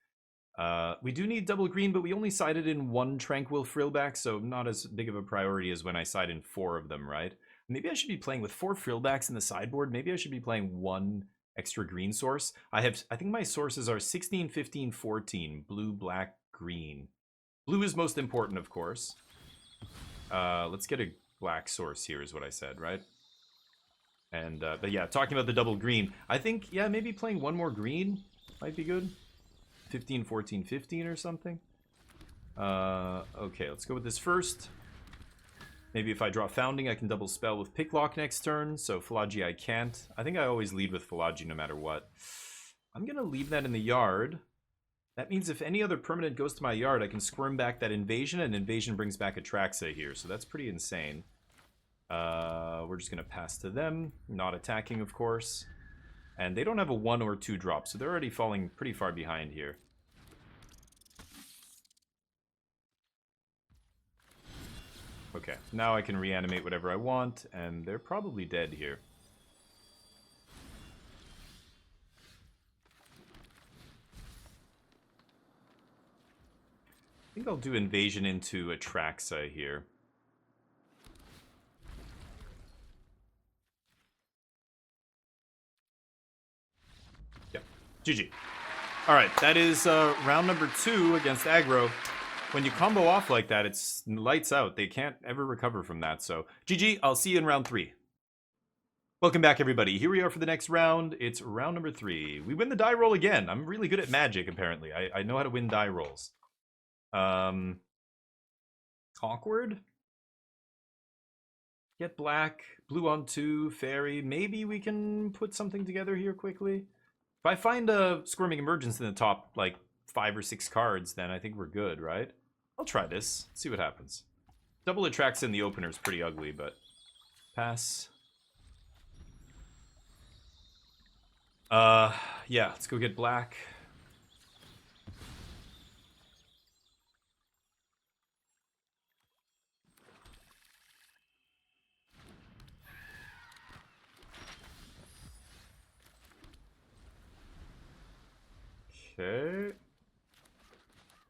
We do need double green, but we only sided in 1 Tranquil Frillback, so not as big of a priority as when I side in 4 of them, right? Maybe I should be playing with 4 Frillbacks in the sideboard. Maybe I should be playing 1 extra green source. I think my sources are 16, 15, 14. Blue, black, green. Blue is most important, of course. Let's get a black source here is what I said, right? And, but yeah, talking about the double green. I think, yeah, maybe playing 1 more green might be good. 15, 14, 15 or something. Okay, let's go with this first. Maybe if I draw Founding, I can double spell with Picklock next turn. So Fallaji I can't. I think I always lead with Fallaji no matter what. I'm going to leave that in the yard. That means if any other permanent goes to my yard, I can squirm back that Invasion, and Invasion brings back Atraxa here. So that's pretty insane. We're just going to pass to them. Not attacking, of course. And they don't have a 1 or 2 drop, so they're already falling pretty far behind here. Okay, now I can reanimate whatever I want, and they're probably dead here. I think I'll do Invasion into Atraxa here. GG. Alright, that is round number 2 against aggro. When you combo off like that, it's lights out. They can't ever recover from that. So, GG, I'll see you in round 3. Welcome back, everybody. Here we are for the next round. It's round number 3. We win the die roll again. I'm really good at Magic, apparently. I know how to win die rolls. Awkward. Get black, blue on 2, fairy. Maybe we can put something together here quickly. If I find a Squirming Emergence in the top, like, 5 or 6 cards, then I think we're good, right? I'll try this. See what happens. Double Atraxa in the opener is pretty ugly, but... Pass. Yeah, let's go get black. Okay.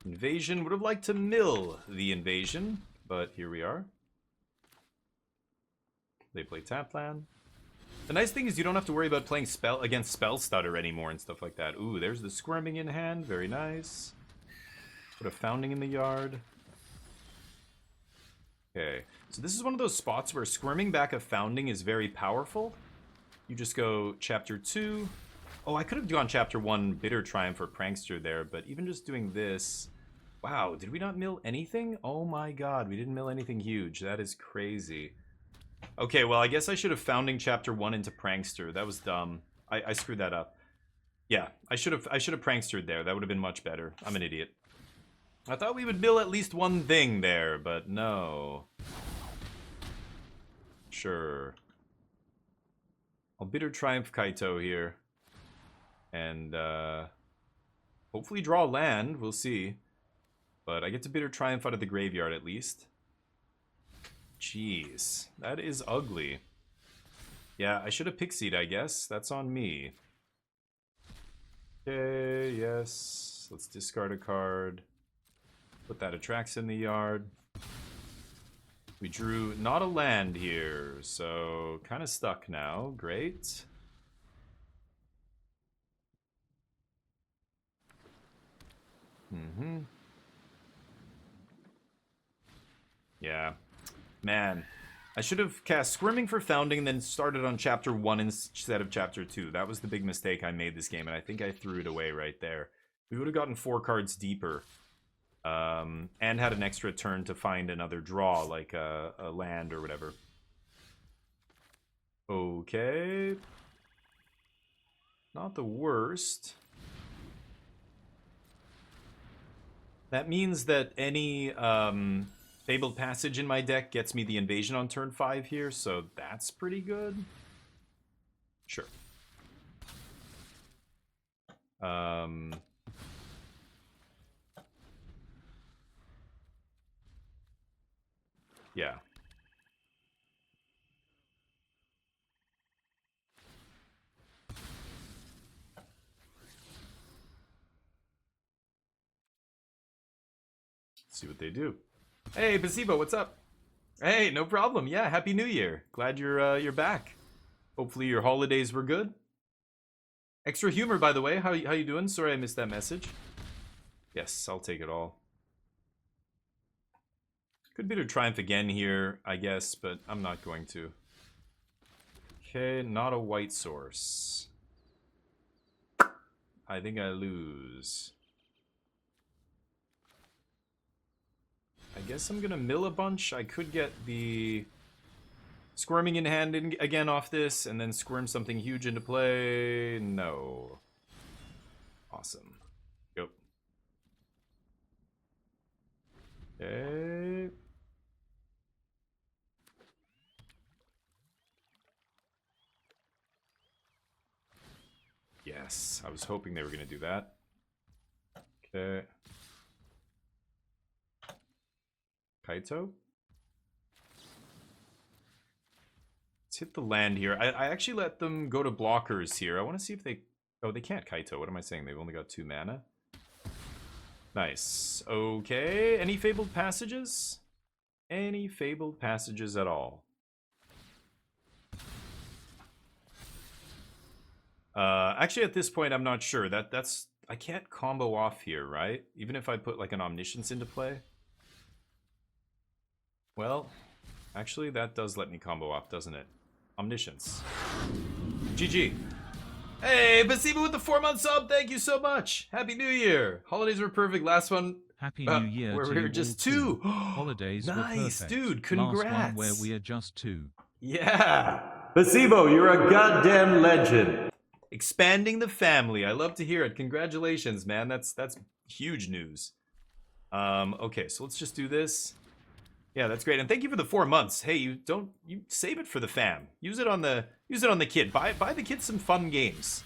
Invasion. Would have liked to mill the Invasion, but here we are. They play Tapland. The nice thing is you don't have to worry about playing against Spell Stutter anymore and stuff like that. Ooh, there's the Squirming in hand. Very nice. Put a Founding in the yard. Okay. So this is one of those spots where Squirming back a Founding is very powerful. You just go Chapter 2. Oh, I could have gone Chapter 1 Bitter Triumph or Prankster there, but even just doing this... Wow, did we not mill anything? Oh my god, we didn't mill anything huge. That is crazy. Okay, well, I guess I should have Founding Chapter 1 into Prankster. That was dumb. I screwed that up. Yeah, I should have Prankstered there. That would have been much better. I'm an idiot. I thought we would mill at least one thing there, but no. Sure. I'll Bitter Triumph Kaito here. And, hopefully draw land. We'll see. But I get to Bitter Triumph out of the graveyard at least. Jeez. That is ugly. Yeah, I should have Pixied, I guess. That's on me. Okay, yes. Let's discard a card. Put that Atraxa in the yard. We drew not a land here, so kind of stuck now. Great. Yeah. Man. I should have cast Squirming for Founding and then started on Chapter 1 instead of Chapter 2. That was the big mistake I made this game, and I think I threw it away right there. We would have gotten 4 cards deeper. And had an extra turn to find another draw, like a land or whatever. Okay. Not the worst. That means that any Fabled Passage in my deck gets me the Invasion on turn 5 here, so that's pretty good. Sure. Yeah. Let's see what they do. Hey, Pasibo, what's up? Hey, no problem. Yeah, Happy New Year. Glad you're back. Hopefully your holidays were good. Extra humor, by the way. How you doing? Sorry I missed that message. Yes, I'll take it all. Could be to triumph again here, I guess, but I'm not going to. Okay, not a white source. I think I lose. I guess I'm gonna mill a bunch. I could get the Squirming in hand again off this, and then squirm something huge into play. No. Awesome. Yep. Okay. Yes, I was hoping they were gonna do that. Okay. Kaito? Let's hit the land here. I actually let them go to blockers here. I want to see if they... Oh, they can't Kaito. What am I saying? They've only got 2 mana. Nice. Okay. Any Fabled Passages? Any Fabled Passages at all? Actually, at this point, I'm not sure. That's... I can't combo off here, right? Even if I put, like, an Omniscience into play? Well, actually, that does let me combo off, doesn't it? Omniscience. GG. Hey, Basiba with the 4-month sub. Thank you so much. Happy New Year. Holidays were perfect. Last one. Happy New Year where to we were just 2. Holidays nice, were perfect. Dude. Congrats. Last one where we are just 2. Yeah. Basibo, you're a goddamn legend. Expanding the family. I love to hear it. Congratulations, man. That's huge news. Okay, so let's just do this. Yeah, that's great, and thank you for the 4 months. Hey, you save it for the fam. Use it on the kid. Buy the kid some fun games.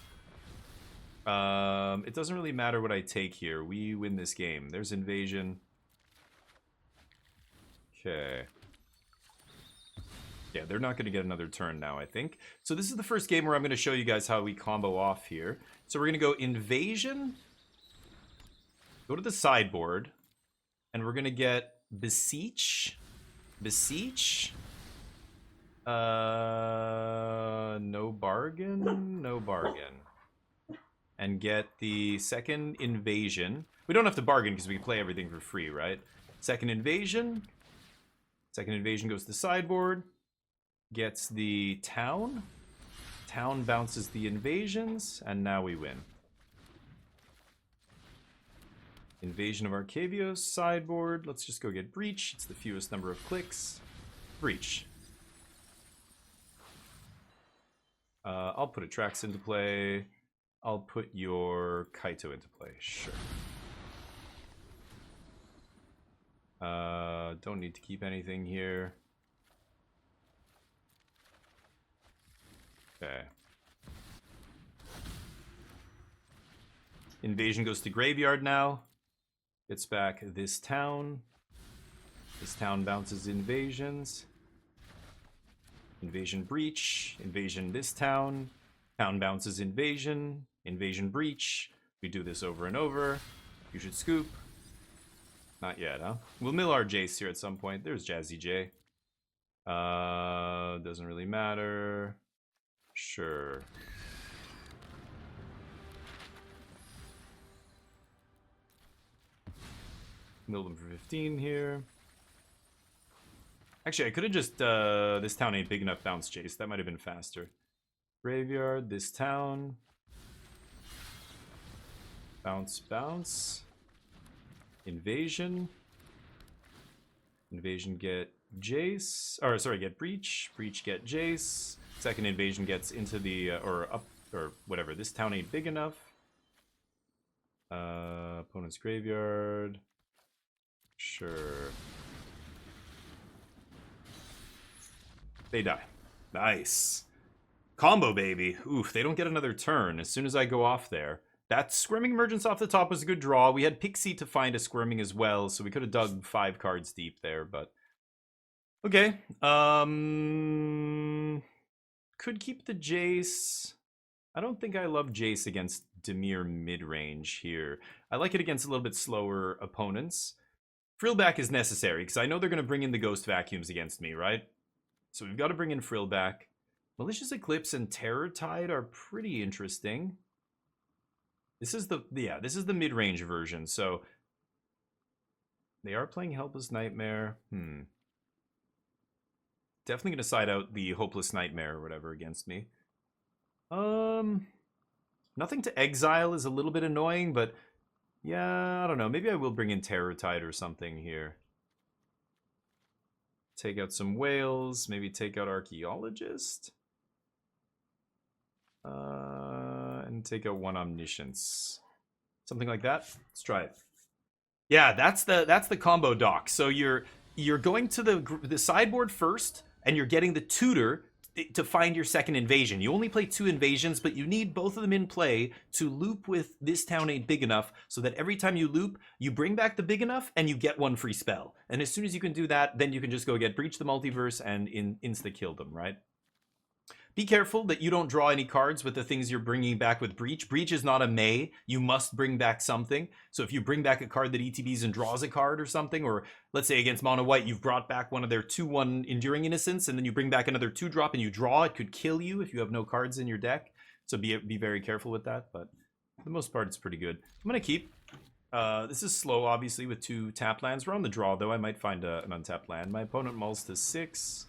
It doesn't really matter what I take here. We win this game. There's Invasion. Okay. Yeah, they're not going to get another turn now, I think. So this is the first game where I'm going to show you guys how we combo off here. So we're going to go Invasion. Go to the sideboard, and we're going to get Beseech. No bargain. And get the second Invasion. We don't have to bargain because we can play everything for free, right? Second Invasion. Second Invasion goes to the sideboard. Gets the town. Town bounces the invasions, and now we win. Invasion of Arcavios, sideboard. Let's just go get Breach. It's the fewest number of clicks. Breach. I'll put Atraxa into play. I'll put your Kaito into play. Sure. Don't need to keep anything here. Okay. Invasion goes to graveyard now. Gets back this town. This town bounces invasions. Invasion breach. Invasion this town. Town bounces invasion. Invasion breach. We do this over and over. You should scoop. Not yet, huh? We'll mill our Jace here at some point. There's Jazzy J. Doesn't really matter. Sure. Mill them for 15 here. Actually, I could have just, this town ain't big enough bounce Jace. That might have been faster. Graveyard, this town. Bounce, bounce. Invasion. Invasion get Jace. Or, sorry, get Breach. Breach get Jace. Second invasion gets into the, or up, or whatever. This town ain't big enough. Opponent's graveyard. Sure. They die. Nice. Combo, baby. Oof, they don't get another turn as soon as I go off there. That Squirming Emergence off the top was a good draw. We had Pixie to find a Squirming as well, so we could have dug 5 cards deep there, but... Okay. Could keep the Jace. I don't think I love Jace against Dimir mid-range here. I like it against a little bit slower opponents. Frillback is necessary, because I know they're going to bring in the Ghost Vacuums against me, right? So we've got to bring in Frillback. Malicious Eclipse and Terror Tide are pretty interesting. This is the mid-range version, so they are playing Helpless Nightmare. Definitely going to side out the Hopeless Nightmare or whatever against me. Nothing to exile is a little bit annoying, but yeah, I don't know. Maybe I will bring in Terror Tide or something here. Take out some Wails, maybe take out Archaeologist. And take out one Omniscience. Something like that. Let's try it. Yeah, that's the combo doc. So you're going to the sideboard first, and you're getting the tutor to find your second invasion. You only play 2 invasions, but you need both of them in play to loop with This Town Ain't Big Enough, so that every time you loop, you bring back the big enough and you get 1 free spell. And as soon as you can do that, then you can just go get Breach the Multiverse and insta-kill them, right? Be careful that you don't draw any cards with the things you're bringing back with Breach. Breach is not a May. You must bring back something. So if you bring back a card that ETBs and draws a card or something, or let's say against Mono White, you've brought back one of their 2/1 Enduring Innocence, and then you bring back another 2-drop and you draw, it could kill you if you have no cards in your deck. So be very careful with that, but for the most part, it's pretty good. I'm going to keep. This is slow, obviously, with 2 tap lands. We're on the draw, though. I might find an untapped land. My opponent mulls to 6.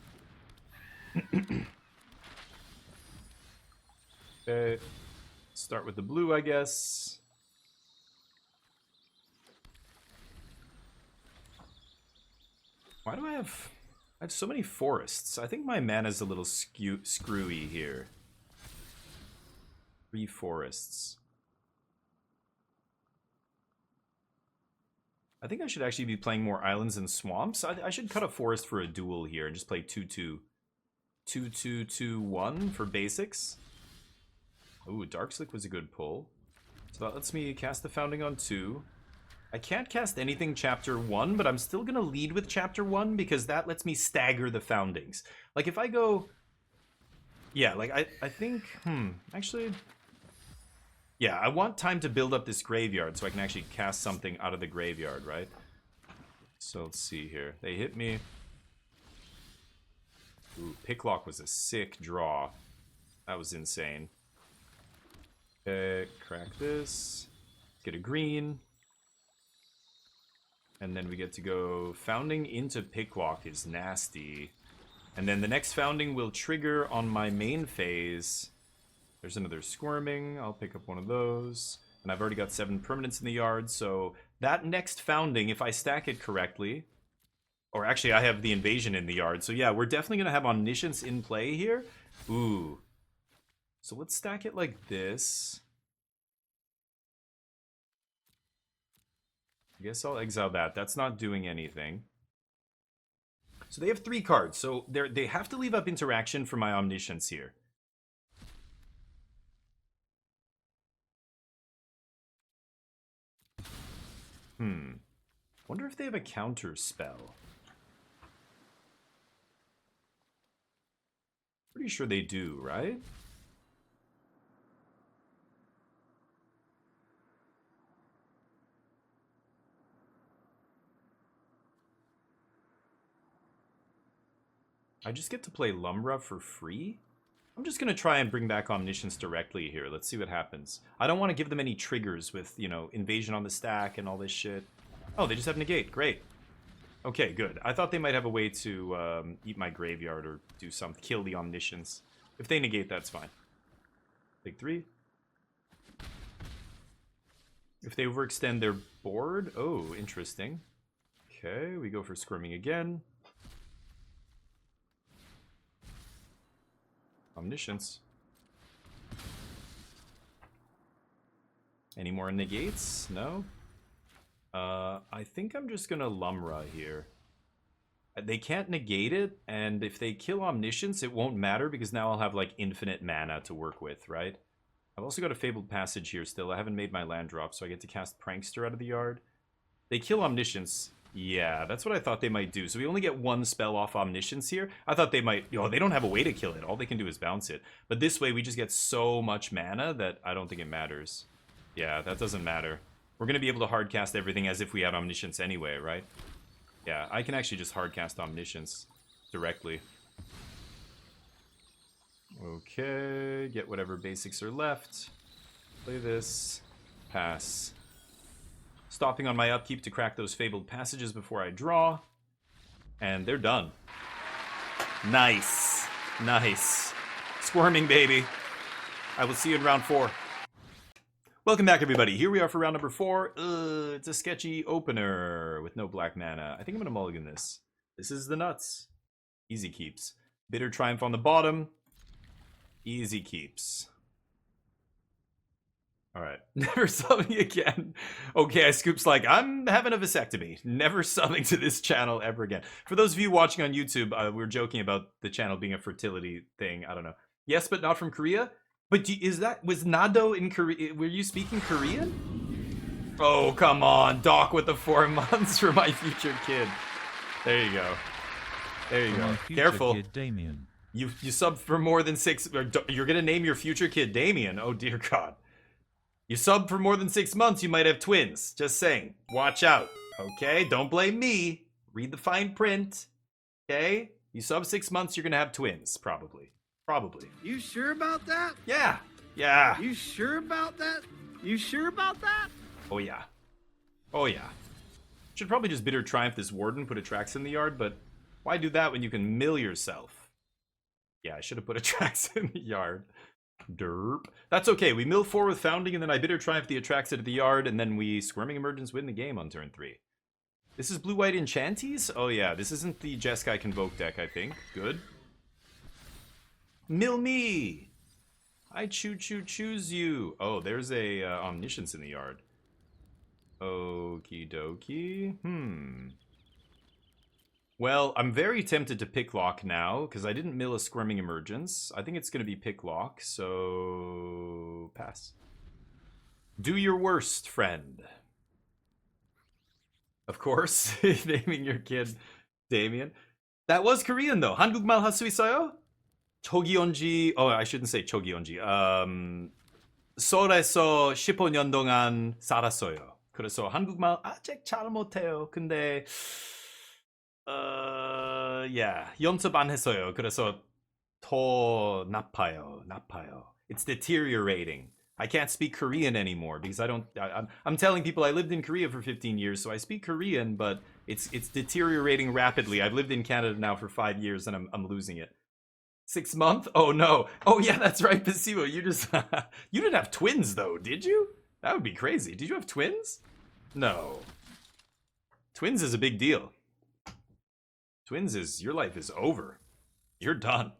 Okay, start with the blue, I guess. Why do I have so many forests? I think my mana's a little screwy here. 3 forests. I think I should actually be playing more islands and swamps. I should cut a forest for a duel here and just play 2/2. 2/2/2/1 for basics. Ooh, Darkslick was a good pull. So that lets me cast the Founding on 2. I can't cast anything Chapter 1, but I'm still going to lead with Chapter 1 because that lets me stagger the Foundings. Like, if I go... Yeah, like, I think... Actually... Yeah, I want time to build up this graveyard so I can actually cast something out of the graveyard, right? So, let's see here. They hit me. Ooh, Picklock was a sick draw. That was insane. Okay, crack this. Get a green. And then we get to go Founding into Picklock is nasty. And then the next Founding will trigger on my main phase. There's another Squirming. I'll pick up one of those. And I've already got 7 permanents in the yard, so that next Founding, if I stack it correctly... Or actually, I have the Invasion in the yard. So yeah, we're definitely going to have Omniscience in play here. Ooh. So let's stack it like this. I guess I'll exile that. That's not doing anything. So they have 3 cards. So they have to leave up interaction for my Omniscience here. Wonder if they have a counter spell. Pretty sure they do, right? I just get to play Lumra for free? I'm just going to try and bring back Omniscience directly here. Let's see what happens. I don't want to give them any triggers with, you know, Invasion on the stack and all this shit. Oh, they just have Negate. Great. Okay, good. I thought they might have a way to eat my graveyard or do something. Kill the Omniscience. If they negate, that's fine. Take 3. If they overextend their board... Oh, interesting. Okay, we go for Squirming again. Omniscience. Any more negates? No? I think I'm just gonna Lumra here. They can't negate it, and if they kill Omniscience, it won't matter because now I'll have like infinite mana to work with, right? I've also got a Fabled Passage here still. I haven't made my land drop, so I get to cast Prankster out of the yard. They kill Omniscience. Yeah, that's what I thought they might do. So we only get 1 spell off Omniscience here. I thought they might... You know, they don't have a way to kill it. All they can do is bounce it. But this way, we just get so much mana that I don't think it matters. Yeah, that doesn't matter. We're going to be able to hardcast everything as if we had Omniscience anyway, right? Yeah, I can actually just hardcast Omniscience directly. Okay, get whatever basics are left. Play this. Pass. Stopping on my upkeep to crack those Fabled Passages before I draw. And they're done. Nice. Nice. Squirming, baby. I will see you in round 4. Welcome back, everybody. Here we are for round number 4. It's a sketchy opener with no black mana. I think I'm going to mulligan this. This is the nuts. Easy keeps. Bitter Triumph on the bottom. Easy keeps. Alright. Never subbing again. Okay, Scoop's like, I'm having a vasectomy. Never subbing to this channel ever again. For those of you watching on YouTube, we were joking about the channel being a fertility thing. I don't know. Yes, but not from Korea? But was Nado in Korea? Were you speaking Korean? Oh, come on. Doc with the 4 months for my future kid. There you go. There you go. Careful. Kid, Damien. You sub for more than 6... You're going to name your future kid Damien. Oh, dear God. You sub for more than 6 months, you might have twins. Just saying. Watch out. Okay? Don't blame me. Read the fine print. Okay? You sub 6 months, you're going to have twins. Probably. Probably. You sure about that? Yeah. Yeah. You sure about that? You sure about that? Oh, yeah. Oh, yeah. Should probably just Bitter Triumph this Warden, put Atraxa in the yard, but why do that when you can mill yourself? Yeah, I should have put Atraxa in the yard. Derp. That's okay. We mill 4 with Founding, and then I Bitter Triumph the Atraxa to the yard, and then we Squirming Emergence win the game on turn 3. This is Blue-White Enchanties? Oh, yeah. This isn't the Jeskai Convoke deck, I think. Good. Mill me! I choose you. Oh, there's a Omniscience in the yard. Okie dokie. Well, I'm very tempted to Picklock now, because I didn't mill a Squirming Emergence. I think it's going to be Picklock, so... pass. Do your worst, friend. Of course, naming your kid Damien. That was Korean, though. 한국말 할 수 있어요? 초기온지... Oh, I shouldn't say 초기온지. 서울에서 15년 동안 살았어요. 그래서 한국말 아직 잘 못해요. 근데... yeah. 연습 안 했어요. 그래서 더 나빠요. It's deteriorating. I can't speak Korean anymore because I'm telling people I lived in Korea for 15 years, so I speak Korean, but it's deteriorating rapidly. I've lived in Canada now for 5 years and I'm losing it. 6 months? Oh no. Oh yeah, that's right, Pasivo. You just you didn't have twins though, did you? That would be crazy. Did you have twins? No. Twins is a big deal. Twins is, your life is over. You're done.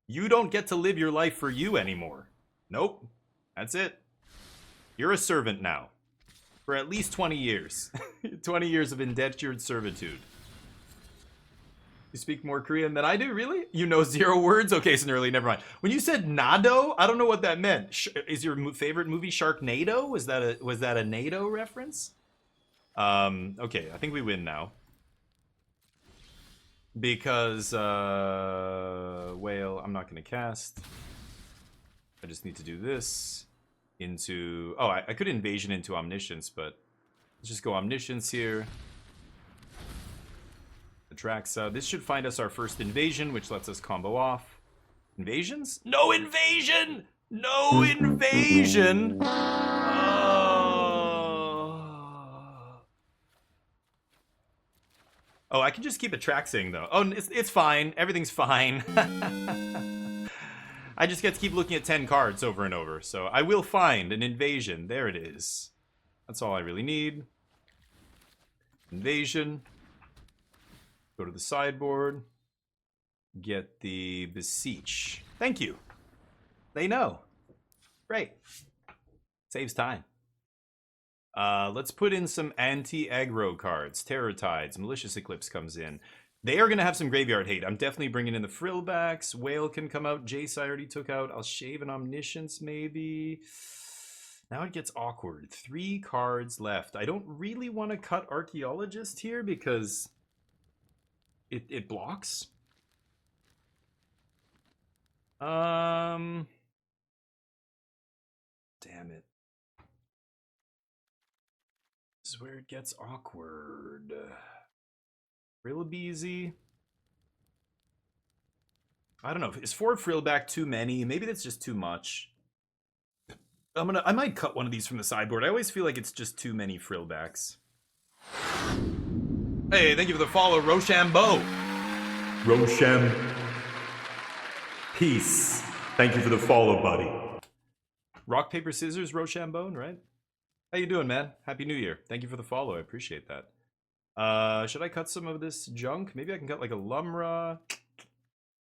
You don't get to live your life for you anymore. Nope. That's it. You're a servant now. For at least 20 years. 20 years of indentured servitude. You speak more Korean than I do, really? You know 0 words? Okay, Snurly, never mind. When you said Nado, I don't know what that meant. Is your favorite movie Sharknado? Was that a NATO reference? Okay, I think we win now. Because, Wail, I'm not going to cast. I just need to do this into... Oh, I could Invasion into Omniscience, but let's just go Omniscience here. Atraxa. This should find us our first Invasion, which lets us combo off. Invasions? No invasion! No invasion! Oh, I can just keep Atraxing, though. Oh, it's fine. Everything's fine. I just get to keep looking at 10 cards over and over. So I will find an invasion. There it is. That's all I really need. Invasion. Go to the sideboard. Get the Beseech. Thank you. They know. Great. Saves time. Let's put in some anti-aggro cards. Terror Tides, Malicious Eclipse comes in. They are going to have some graveyard hate. I'm definitely bringing in the Frillbacks. Wail can come out. Jace I already took out. I'll shave an Omniscience maybe. Now it gets awkward. 3 cards left. I don't really want to cut Archaeologist here because it blocks. Damn it. This is where it gets awkward. Frillbeezy. I don't know. Is 4 Frillback too many? Maybe that's just too much. I might cut one of these from the sideboard. I always feel like it's just too many Frillbacks. Hey, thank you for the follow, Rochambeau. Rocham. Peace. Thank you for the follow, buddy. Rock, paper, scissors, Rochambeau, right? How you doing, man? Happy New Year. Thank you for the follow. I appreciate that. Should I cut some of this junk? Maybe I can cut like a Lumra.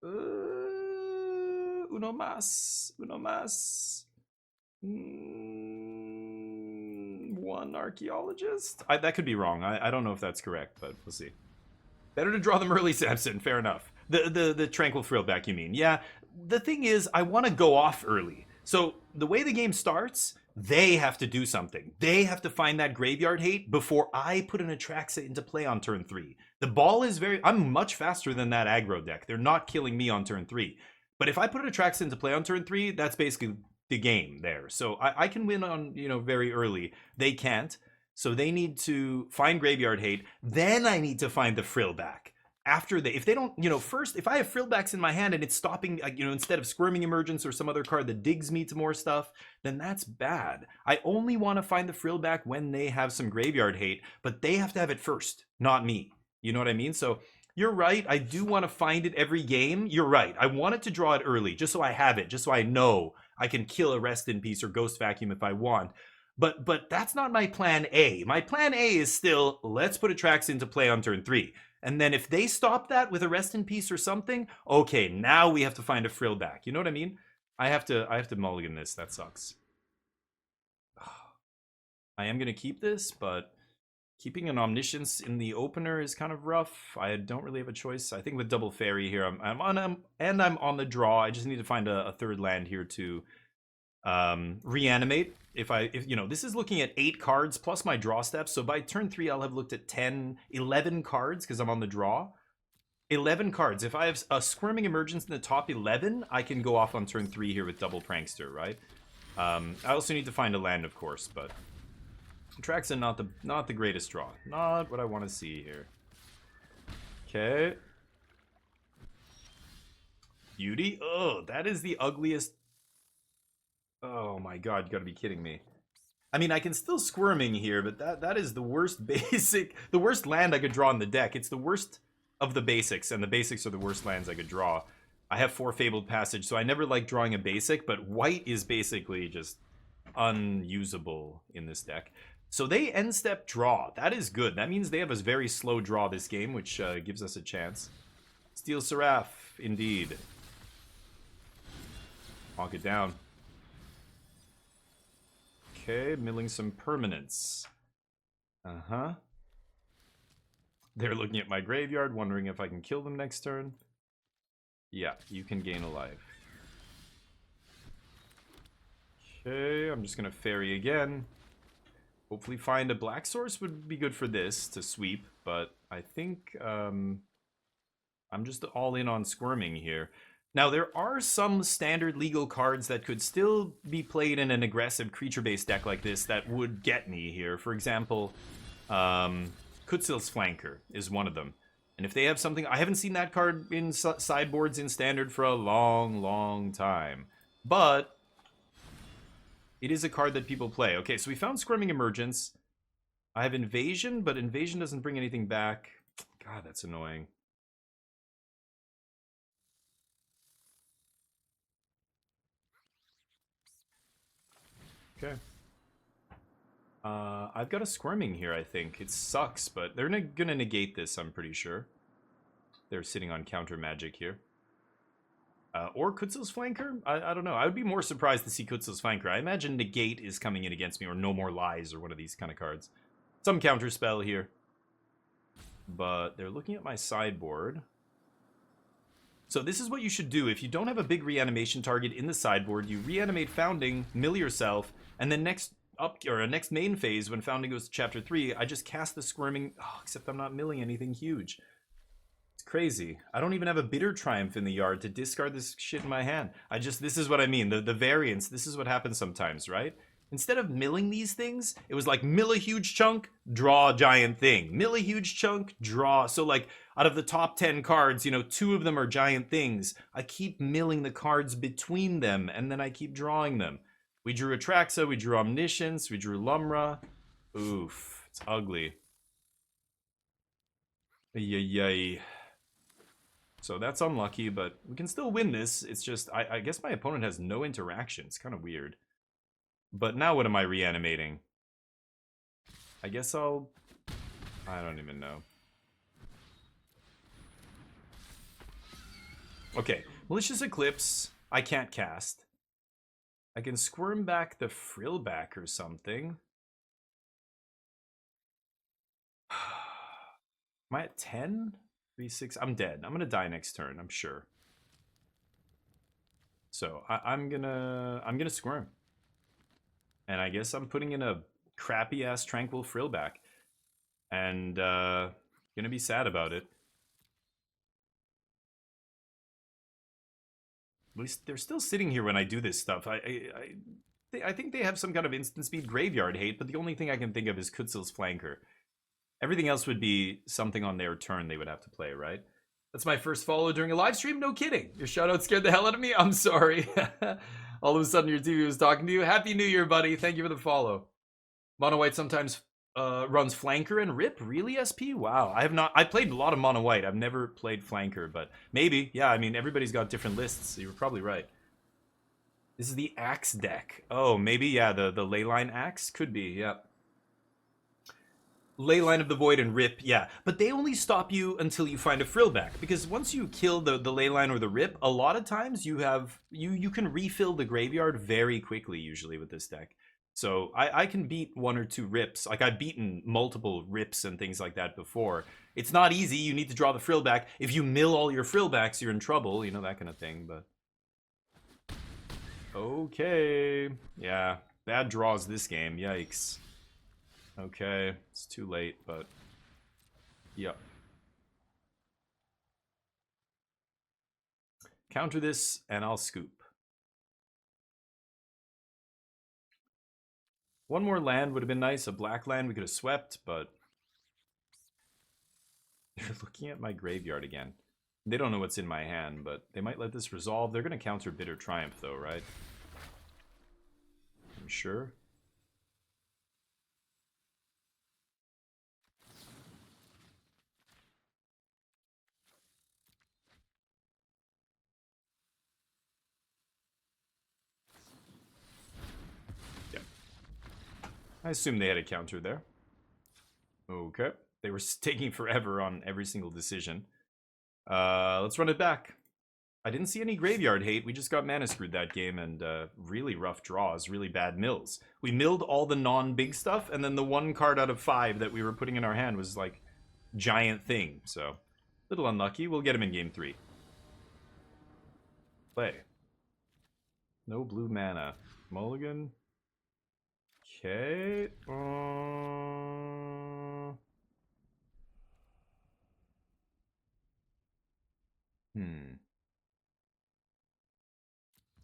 Uno más. One archaeologist? That could be wrong. I don't know if that's correct, but we'll see. Better to draw them early, Samson. Fair enough. The Tranquil Frillback, you mean? Yeah. The thing is, I want to go off early. So the way the game starts, they have to do something. They have to find that graveyard hate before I put an Atraxa into play on turn 3. The ball is I'm much faster than that aggro deck. They're not killing me on turn 3. But if I put an Atraxa into play on turn 3, that's basically the game there. So I can win on, very early. They can't. So they need to find graveyard hate. Then I need to find the Frillback. After if they don't, first, if I have Frillbacks in my hand and it's stopping, instead of Squirming Emergence or some other card that digs me to more stuff, then that's bad. I only want to find the Frillback when they have some graveyard hate, but they have to have it first, not me. You know what I mean? So you're right. I do want to find it every game. You're right. I wanted to draw it early, just so I have it, just so I know I can kill a Rest in Peace or Ghost Vacuum if I want. But that's not my plan A. My plan A is still, let's put Atraxa into play on turn 3. And then if they stop that with a Rest in Peace or something, okay, now we have to find a Frillback. You know what I mean? I have to mulligan this. That sucks. I am going to keep this, but keeping an Omniscience in the opener is kind of rough. I don't really have a choice. I think with double fairy here, I'm on the draw. I just need to find a third land here to reanimate. If this is looking at 8 cards plus my draw steps, so by turn 3 I'll have looked at 11 cards because I'm on the draw. 11 cards. If I have a Squirming Emergence in the top 11, I can go off on turn 3 here with double Prankster, right? I also need to find a land, of course, but Atraxa not the greatest draw. Not what I want to see here. Okay. Beauty. Oh, that is the ugliest. Oh my god, you gotta be kidding me. I mean, I can still Squirming here, but that is the worst the worst land I could draw in the deck. It's the worst of the basics, and the basics are the worst lands I could draw. I have 4 Fabled Passage, so I never like drawing a basic, but white is basically just unusable in this deck. So they end step draw. That is good. That means they have a very slow draw this game, which gives us a chance. Steel Seraph, indeed. Honk it down. Okay, milling some permanents. Uh-huh. They're looking at my graveyard, wondering if I can kill them next turn. Yeah, you can gain a life. Okay, I'm just gonna fairy again. Hopefully find a black source would be good for this to sweep, but I think I'm just all in on Squirming here. Now, there are some standard legal cards that could still be played in an aggressive creature-based deck like this that would get me here. For example, Kutzil's Flanker is one of them. And if they have something... I haven't seen that card in sideboards in standard for a long, long time. But it is a card that people play. Okay, so we found Squirming Emergence. I have Invasion, but Invasion doesn't bring anything back. God, that's annoying. Okay. I've got a Squirming here, I think. It sucks, but they're gonna negate this, I'm pretty sure. They're sitting on counter magic here. Or Kutzil's Flanker? I don't know. I would be more surprised to see Kutzil's Flanker. I imagine negate is coming in against me, or No More Lies, or one of these kind of cards. Some counter spell here. But they're looking at my sideboard. So this is what you should do. If you don't have a big reanimation target in the sideboard, you reanimate Founding, mill yourself, and then next main phase, when Founding goes to Chapter 3, I just cast the Squirming... Oh, except I'm not milling anything huge. It's crazy. I don't even have a Bitter Triumph in the yard to discard this shit in my hand. This is what I mean. The variance, this is what happens sometimes, right? Instead of milling these things, it was like mill a huge chunk, draw a giant thing. Mill a huge chunk, draw. So like, out of the top 10 cards, you know, 2 of them are giant things. I keep milling the cards between them, and then I keep drawing them. We drew Atraxa, we drew Omniscience, we drew Lumra. Oof, it's ugly. Yay. So that's unlucky, but we can still win this. It's just, I guess my opponent has no interaction. It's kind of weird. But now what am I reanimating? I guess I don't even know. Okay, Malicious Eclipse, I can't cast. I can squirm back the Frillback or something. Am I at 10? 3, 6, I'm dead. I'm gonna die next turn, I'm sure. So I'm gonna squirm. And I guess I'm putting in a crappy ass Tranquil Frillback. And gonna be sad about it. At least they're still sitting here when I do this stuff. I think they have some kind of instant speed graveyard hate, but the only thing I can think of is Kutsil's Flanker. Everything else would be something on their turn they would have to play, right? That's my first follow during a live stream? No kidding. Your shoutout scared the hell out of me? I'm sorry. All of a sudden your TV was talking to you. Happy New Year, buddy. Thank you for the follow. Mono White sometimes runs Flanker and Rip. Really, SP? Wow. I played a lot of Mono White. I've never played Flanker, but maybe. Yeah, I mean, everybody's got different lists, so you're probably right. This is the Axe deck. Oh, maybe, yeah, the Leyline Axe? Could be, yeah. Leyline of the Void and Rip, yeah. But they only stop you until you find a Frillback. Because once you kill the Leyline or the Rip, a lot of times you can refill the graveyard very quickly, usually, with this deck. So I can beat 1 or 2 Rips. Like, I've beaten multiple Rips and things like that before. It's not easy. You need to draw the Frillback. If you mill all your Frillbacks, you're in trouble. You know, that kind of thing, but... Okay. Yeah. Bad draws this game. Yikes. Okay. It's too late, but... Yep. Counter this, and I'll scoop. One more land would have been nice. A black land we could have swept, but... They're looking at my graveyard again. They don't know what's in my hand, but they might let this resolve. They're going to counter Bitter Triumph, though, right? I'm sure. Yeah. I assume they had a counter there. Okay. They were taking forever on every single decision. Let's run it back. I didn't see any graveyard hate. We just got mana screwed that game, and really rough draws, really bad mills. We milled all the non-big stuff, and then the 1 card out of 5 that we were putting in our hand was like giant thing. So, a little unlucky. We'll get him in game 3. Play. No blue mana. Mulligan. Okay.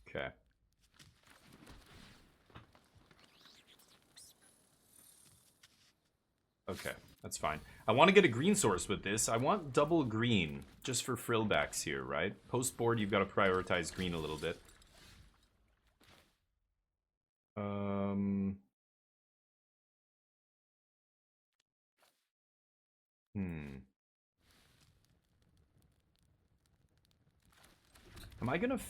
Okay. Okay, that's fine. I want to get a green source with this. I want double green, just for frillbacks here, right? Post board, you've got to prioritize green a little bit. Am I gonna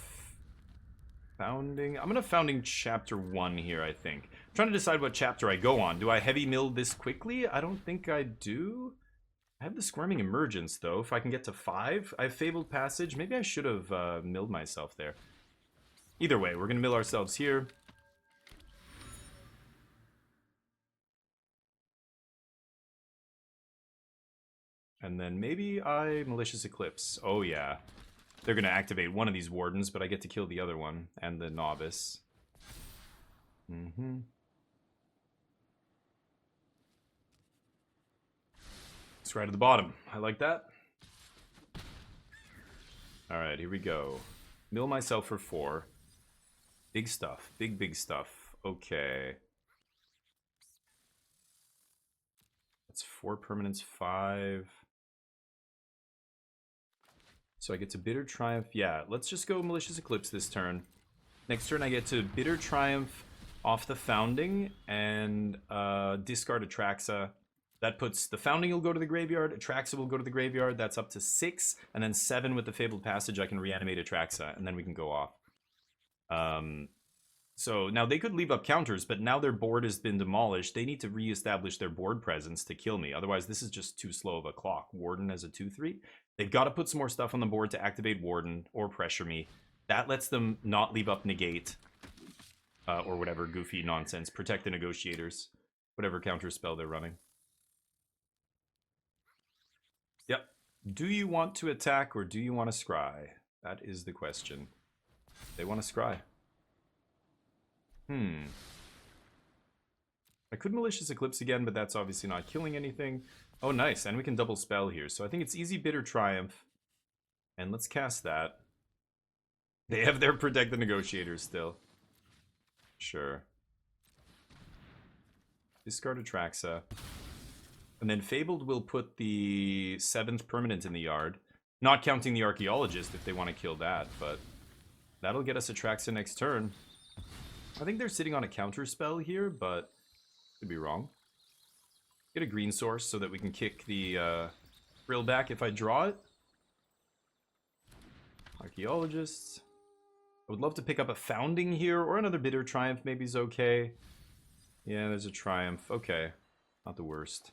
founding? I'm gonna founding chapter 1 here, I think. I'm trying to decide what chapter I go on. Do I heavy mill this quickly? I don't think I do. I have the Squirming Emergence, though. If I can get to 5, I have Fabled Passage. Maybe I should have milled myself there. Either way, we're gonna mill ourselves here. And then maybe I Malicious Eclipse. Oh, yeah. They're going to activate one of these Wardens, but I get to kill the other one. And the Novice. It's right at the bottom. I like that. Alright, here we go. Mill myself for 4. Big stuff. Big stuff. Okay. That's 4 permanents, 5. So I get to Bitter Triumph. Yeah, let's just go Malicious Eclipse this turn. Next turn I get to Bitter Triumph off the Founding and discard Atraxa. That puts the Founding will go to the graveyard, Atraxa will go to the graveyard. That's up to 6, and then 7 with the Fabled Passage. I can reanimate Atraxa, and then we can go off. So now they could leave up counters, but now their board has been demolished. They need to reestablish their board presence to kill me. Otherwise, this is just too slow of a clock. Warden as a 2/3. They've got to put some more stuff on the board to activate Warden or pressure me. That lets them not leave up Negate or whatever goofy nonsense. Protect the Negotiators. Whatever counter spell they're running. Yep. Do you want to attack or do you want to scry? That is the question. They want to scry. I could Malicious Eclipse again, but that's obviously not killing anything. Oh, nice. And we can double spell here. So I think it's easy Bitter Triumph. And let's cast that. They have their Protect the Negotiators still. Sure. Discard Atraxa. And then Fabled will put the 7th permanent in the yard. Not counting the Archaeologist if they want to kill that, but that'll get us Atraxa next turn. I think they're sitting on a counter spell here, but could be wrong. Get a green source so that we can kick the Frillback if I draw it. Archaeologists. I would love to pick up a Founding here, or another Bitter Triumph maybe is okay. Yeah, there's a Triumph. Okay, not the worst.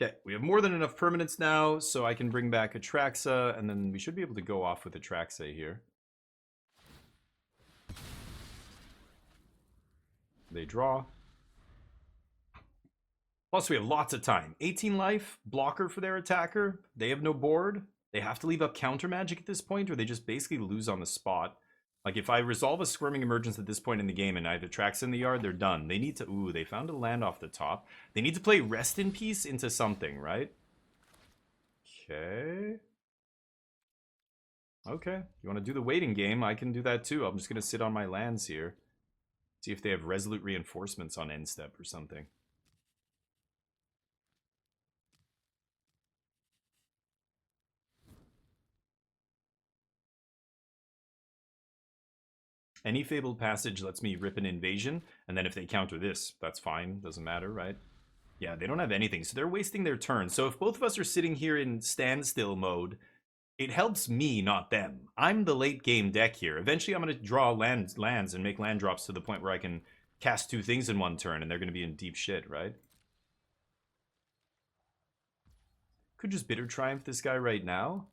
Okay, we have more than enough permanents now, so I can bring back Atraxa, and then we should be able to go off with Atraxa here. They draw. Plus, we have lots of time. 18 life, blocker for their attacker. They have no board. They have to leave up counter magic at this point, or they just basically lose on the spot. Like, if I resolve a Squirming Emergence at this point in the game and I have Atraxa in the yard, they're done. They need to... Ooh, they found a land off the top. They need to play Rest in Peace into something, right? Okay. Okay. You want to do the waiting game? I can do that too. I'm just going to sit on my lands here. See if they have Resolute Reinforcements on end step or something. Any Fabled Passage lets me rip an Invasion, and then if they counter this, that's fine. Doesn't matter, right? Yeah, they don't have anything, so they're wasting their turn. So if both of us are sitting here in standstill mode, it helps me, not them. I'm the late game deck here. Eventually, I'm going to draw lands and make land drops to the point where I can cast 2 things in one turn, and they're going to be in deep shit, right? Could just Bitter Triumph this guy right now.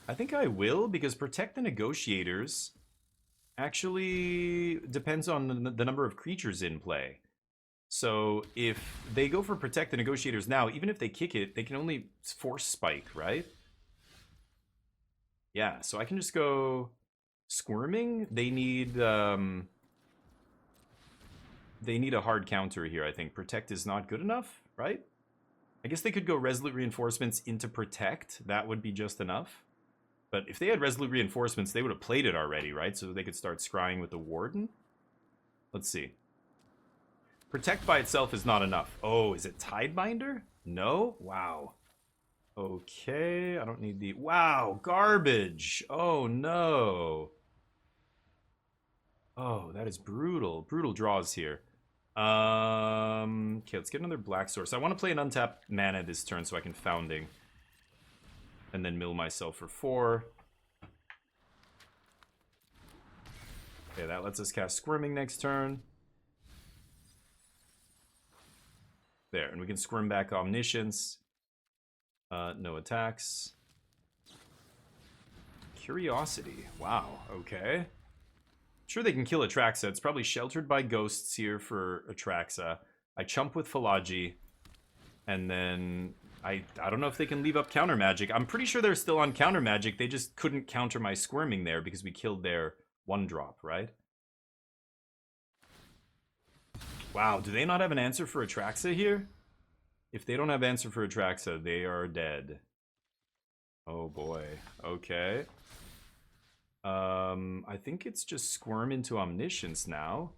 I think I will, because Protect the Negotiators actually depends on the number of creatures in play. So if they go for Protect the Negotiators now, even if they kick it, they can only force Spike, right? Yeah, so I can just go Squirming. They need a hard counter here, I think. Protect is not good enough, right? I guess they could go Resolute Reinforcements into Protect. That would be just enough. But if they had Resolute Reinforcements, they would have played it already, right? So they could start scrying with the Warden. Let's see. Protect by itself is not enough. Oh, is it Tidebinder? No? Wow. Okay, I don't need the... Wow, garbage. Oh, no. Oh, that is brutal. Brutal draws here. Okay, let's get another black source. I want to play an untapped mana this turn so I can Founding. And then mill myself for 4. Okay, that lets us cast Squirming next turn. There, and we can Squirm back Omniscience. No attacks. Curiosity. Wow, okay. Sure, they can kill Atraxa. It's probably sheltered by ghosts here for Atraxa. I chump with Fallaji. And then... I don't know if they can leave up counter magic. I'm pretty sure they're still on counter magic. They just couldn't counter my Squirming there because we killed their 1-drop, right? Wow, do they not have an answer for Atraxa here? If they don't have answer for Atraxa, they are dead. Oh boy. Okay. I think it's just Squirm into Omniscience now.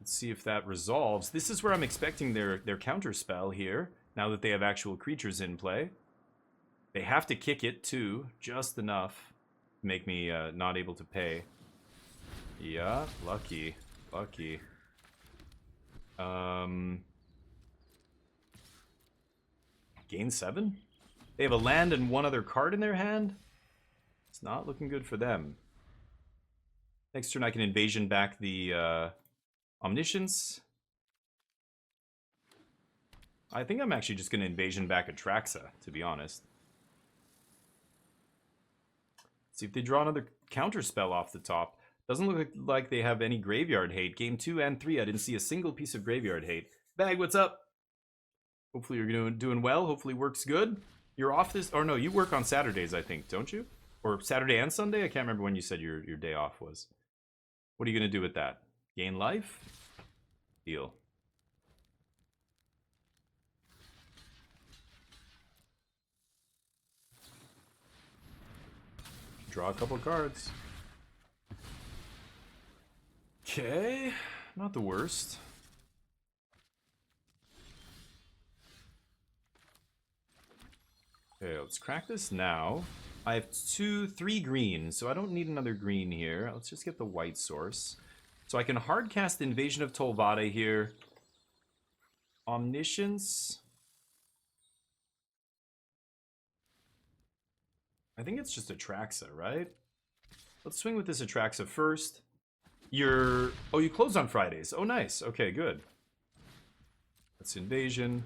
Let's see if that resolves. This is where I'm expecting their counter spell here. now that they have actual creatures in play. They have to kick it too, just enough to make me not able to pay. Yeah, lucky. Lucky. Gain 7? They have a land and one other card in their hand? It's not looking good for them. Next turn I can invasion back the Omniscience. I think I'm actually just going to invasion back Atraxa, to be honest. See if they draw another counter spell off the top. Doesn't look like they have any graveyard hate. Game 2 and 3, I didn't see a single piece of graveyard hate. Bag, what's up? Hopefully you're doing well. Hopefully work's good. You're off this... Or no, you work on Saturdays, I think, don't you? Or Saturday and Sunday? I can't remember when you said your day off was. What are you going to do with that? Gain life? Deal. Draw a couple cards. Okay, not the worst. Okay, let's crack this now. I have 3 green, so I don't need another green here. Let's just get the white source. So I can hard cast Invasion of Tolvada here. Omniscience. I think it's just Atraxa, right? Let's swing with this Atraxa first. Oh, you close on Fridays. Oh, nice. Okay, good. That's Invasion.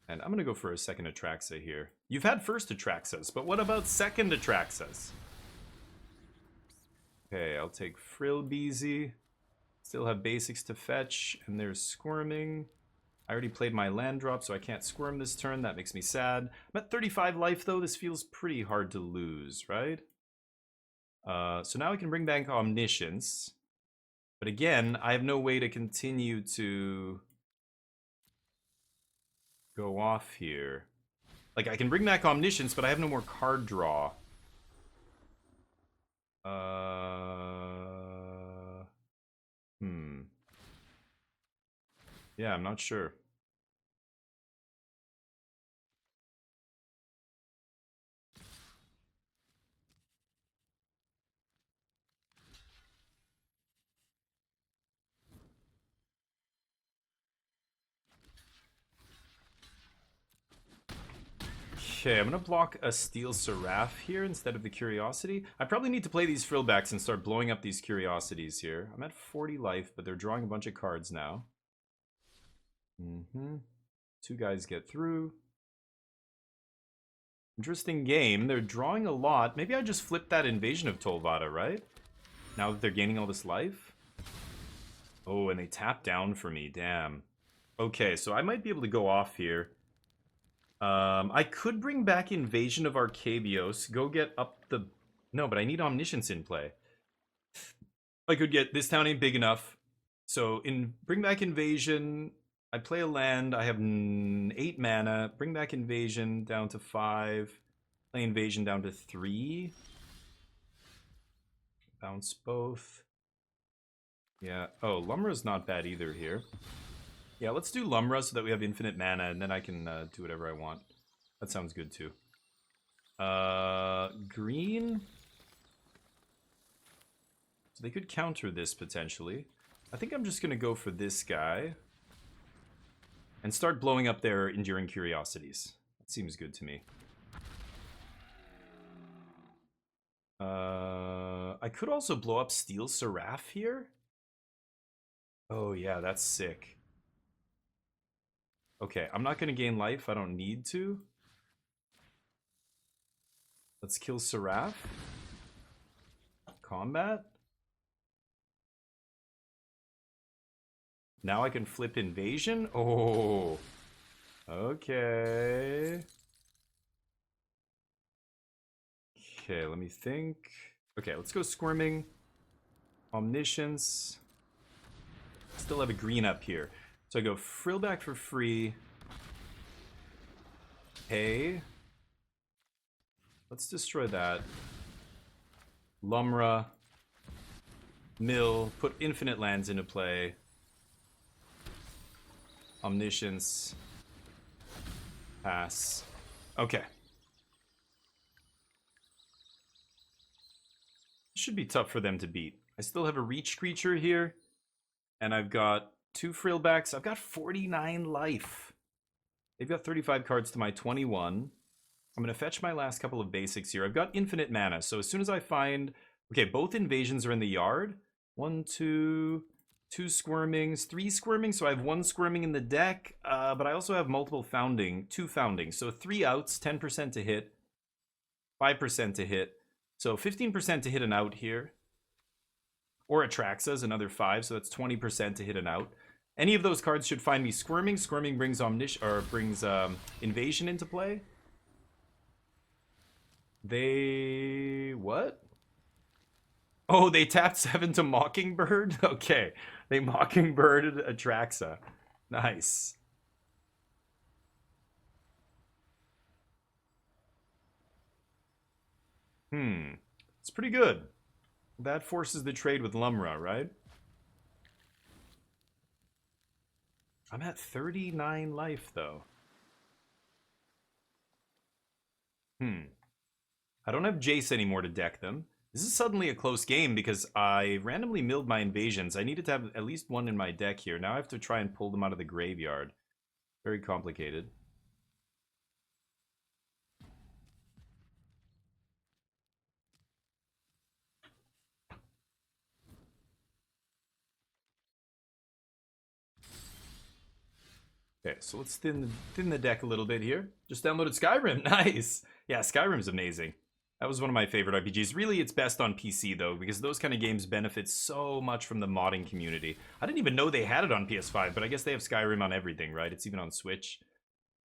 And I'm going to go for a second Atraxa here. You've had first Atraxas, but what about second Atraxas? Okay, I'll take Frillbeezy. Still have basics to fetch, and there's Squirming. I already played my land drop, so I can't squirm this turn. That makes me sad. I'm at 35 life, though. This feels pretty hard to lose, right? So now I can bring back Omniscience. But again, I have no way to continue to go off here. Like, I can bring back Omniscience, but I have no more card draw. Yeah, I'm not sure. Okay, I'm going to block a Steel Seraph here instead of the Curiosity. I probably need to play these Frillbacks and start blowing up these Curiosities here. I'm at 40 life, but they're drawing a bunch of cards now. 2 guys get through. Interesting game. They're drawing a lot. Maybe I just flip that Invasion of Tolvada, right? Now that they're gaining all this life. Oh, and they tap down for me. Damn. Okay, so I might be able to go off here. I could bring back Invasion of Arcavios. Go get up the... No, but I need Omniscience in play. I could get... This town ain't big enough. So, bring back Invasion. I play a land. I have 8 mana. Bring back Invasion down to 5. Play Invasion down to 3. Bounce both. Yeah. Oh, Lumra's not bad either here. Yeah, let's do Lumra so that we have infinite mana, and then I can do whatever I want. That sounds good, too. Green? So they could counter this, potentially. I think I'm just going to go for this guy. And start blowing up their Enduring Curiosities. That seems good to me. I could also blow up Steel Seraph here. Oh, yeah, that's sick. Okay, I'm not going to gain life. I don't need to. Let's kill Seraph. Combat. Now I can flip Invasion. Oh. Okay. Okay, let me think. Okay, let's go Squirming. Omniscience. Still have a green up here. So I go Frillback for free. Hey. Let's destroy that. Lumra. Mill. Put infinite lands into play. Omniscience. Pass. Okay. Should be tough for them to beat. I still have a reach creature here. And I've got 2 Frillbacks. I've got 49 life. They've got 35 cards to my 21. I'm going to fetch my last couple of basics here. I've got infinite mana, so as soon as I find... Okay, both invasions are in the yard. 1, 2... 2 Squirmings, 3 Squirmings, so I have 1 Squirming in the deck, but I also have multiple Founding, 2 Foundings. So 3 outs, 10% to hit, 5% to hit. So 15% to hit an out here. Or Atraxa is another 5, so that's 20% to hit an out. Any of those cards should find me Squirming. Squirming brings Invasion into play. They... what? Oh, they tapped 7 to Mockingbird? Okay. They Mockingbirded Atraxa. Nice. It's pretty good. That forces the trade with Lumra, right? I'm at 39 life, though. I don't have Jace anymore to deck them. This is suddenly a close game because I randomly milled my invasions. I needed to have at least 1 in my deck here. Now I have to try and pull them out of the graveyard. Very complicated. Okay, so let's thin the deck a little bit here. Just downloaded Skyrim. Nice. Yeah, Skyrim's amazing. That was one of my favorite RPGs. Really, it's best on PC, though, because those kind of games benefit so much from the modding community. I didn't even know they had it on PS5, but I guess they have Skyrim on everything, right? It's even on Switch.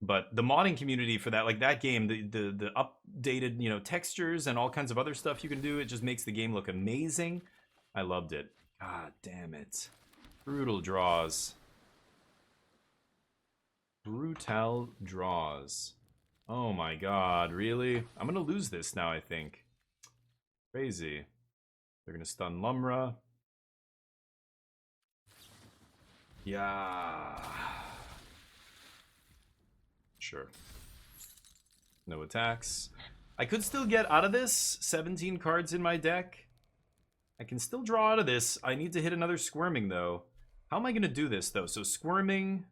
But the modding community for that, like that game, the updated, you know, textures and all kinds of other stuff you can do, it just makes the game look amazing. I loved it. God damn it. Brutal draws. Brutal draws. Oh my god, really? I'm gonna lose this now, I think. Crazy. They're gonna stun Lumra. Yeah. Sure. No attacks. I could still get out of this. 17 cards in my deck. I can still draw out of this. I need to hit another Squirming, though. How am I gonna do this, though? So Squirming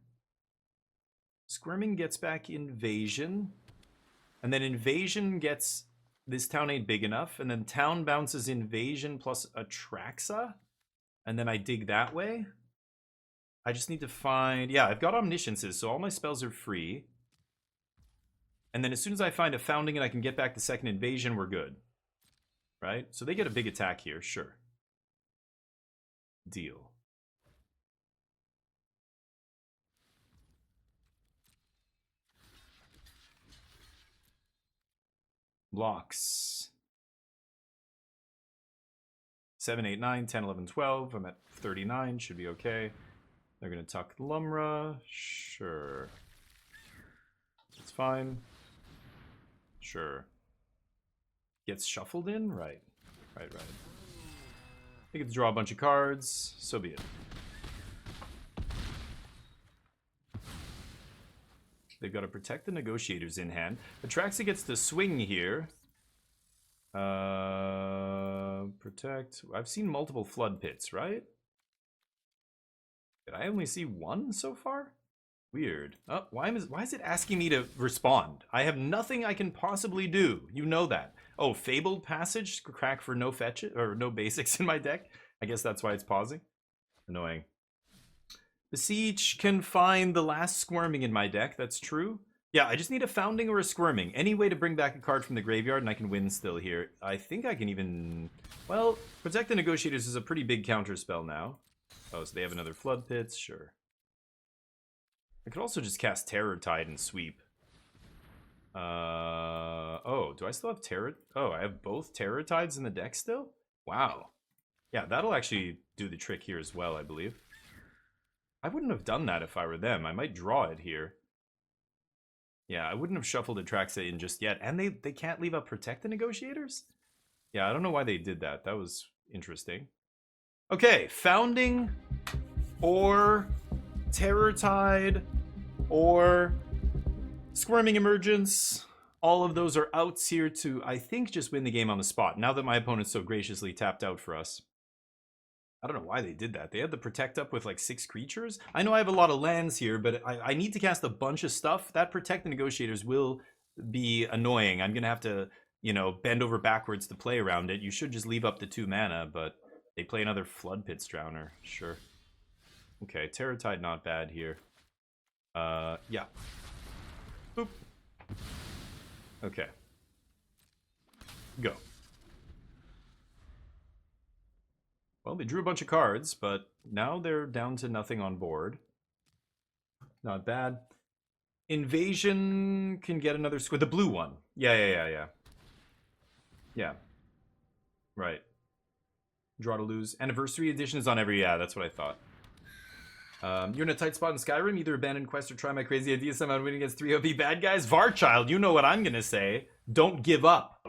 gets back Invasion. And then Invasion gets... This town ain't big enough. And then town bounces Invasion plus Atraxa. And then I dig that way. I just need to find... Yeah, I've got Omnisciences, so all my spells are free. And then as soon as I find a Founding and I can get back the second Invasion, we're good. Right? So they get a big attack here, sure. Deal. Blocks. 7, 8, 9, 10, 11, 12. I'm at 39. Should be okay. They're going to tuck Lumra. Sure. It's fine. Sure. Gets shuffled in? Right. Right. They get to draw a bunch of cards. So be it. They've got to protect the negotiators in hand. Atraxa gets to swing here. Protect. I've seen multiple flood pits, right? Did I only see one so far? Weird. Oh, why is it asking me to respond? I have nothing I can possibly do. You know that. Oh, Fabled Passage, crack for no fetch it or no basics in my deck. I guess that's why it's pausing. Annoying. Besiege can find the last Squirming in my deck. That's true. Yeah, I just need a Founding or a Squirming. Any way to bring back a card from the graveyard and I can win still here. I think I can even... Well, Protect the Negotiators is a pretty big counter spell now. Oh, so they have another Flood Pits? Sure. I could also just cast Terror Tide and sweep. Oh, do I still have Terror... Oh, I have both Terror Tides in the deck still? Wow. Yeah, that'll actually do the trick here as well, I believe. I wouldn't have done that if I were them. I might draw it here. Yeah, I wouldn't have shuffled Atraxa in just yet. And they can't leave up Protect the Negotiators? Yeah, I don't know why they did that. That was interesting. Okay, Founding or Terror Tide or Squirming Emergence. All of those are outs here to, I think, just win the game on the spot. Now that my opponent so graciously tapped out for us. I don't know why they did that. They had the Protect up with like 6 creatures. I know I have a lot of lands here, but I need to cast a bunch of stuff. That Protect the Negotiators will be annoying. I'm going to have to, you know, bend over backwards to play around it. You should just leave up the 2 mana, but they play another Flood Pits Drowner. Sure. Okay, Terror Tide not bad here. Yeah. Boop. Okay. Go. Well, they drew a bunch of cards, but now they're down to nothing on board. Not bad. Invasion can get another squid. The blue one. Yeah. Yeah. Right. Draw to lose. Anniversary edition is on every... Yeah, that's what I thought. You're in a tight spot in Skyrim. Either abandon quest or try my crazy idea somehow winning against 3 OP bad guys. Varchild, you know what I'm going to say. Don't give up.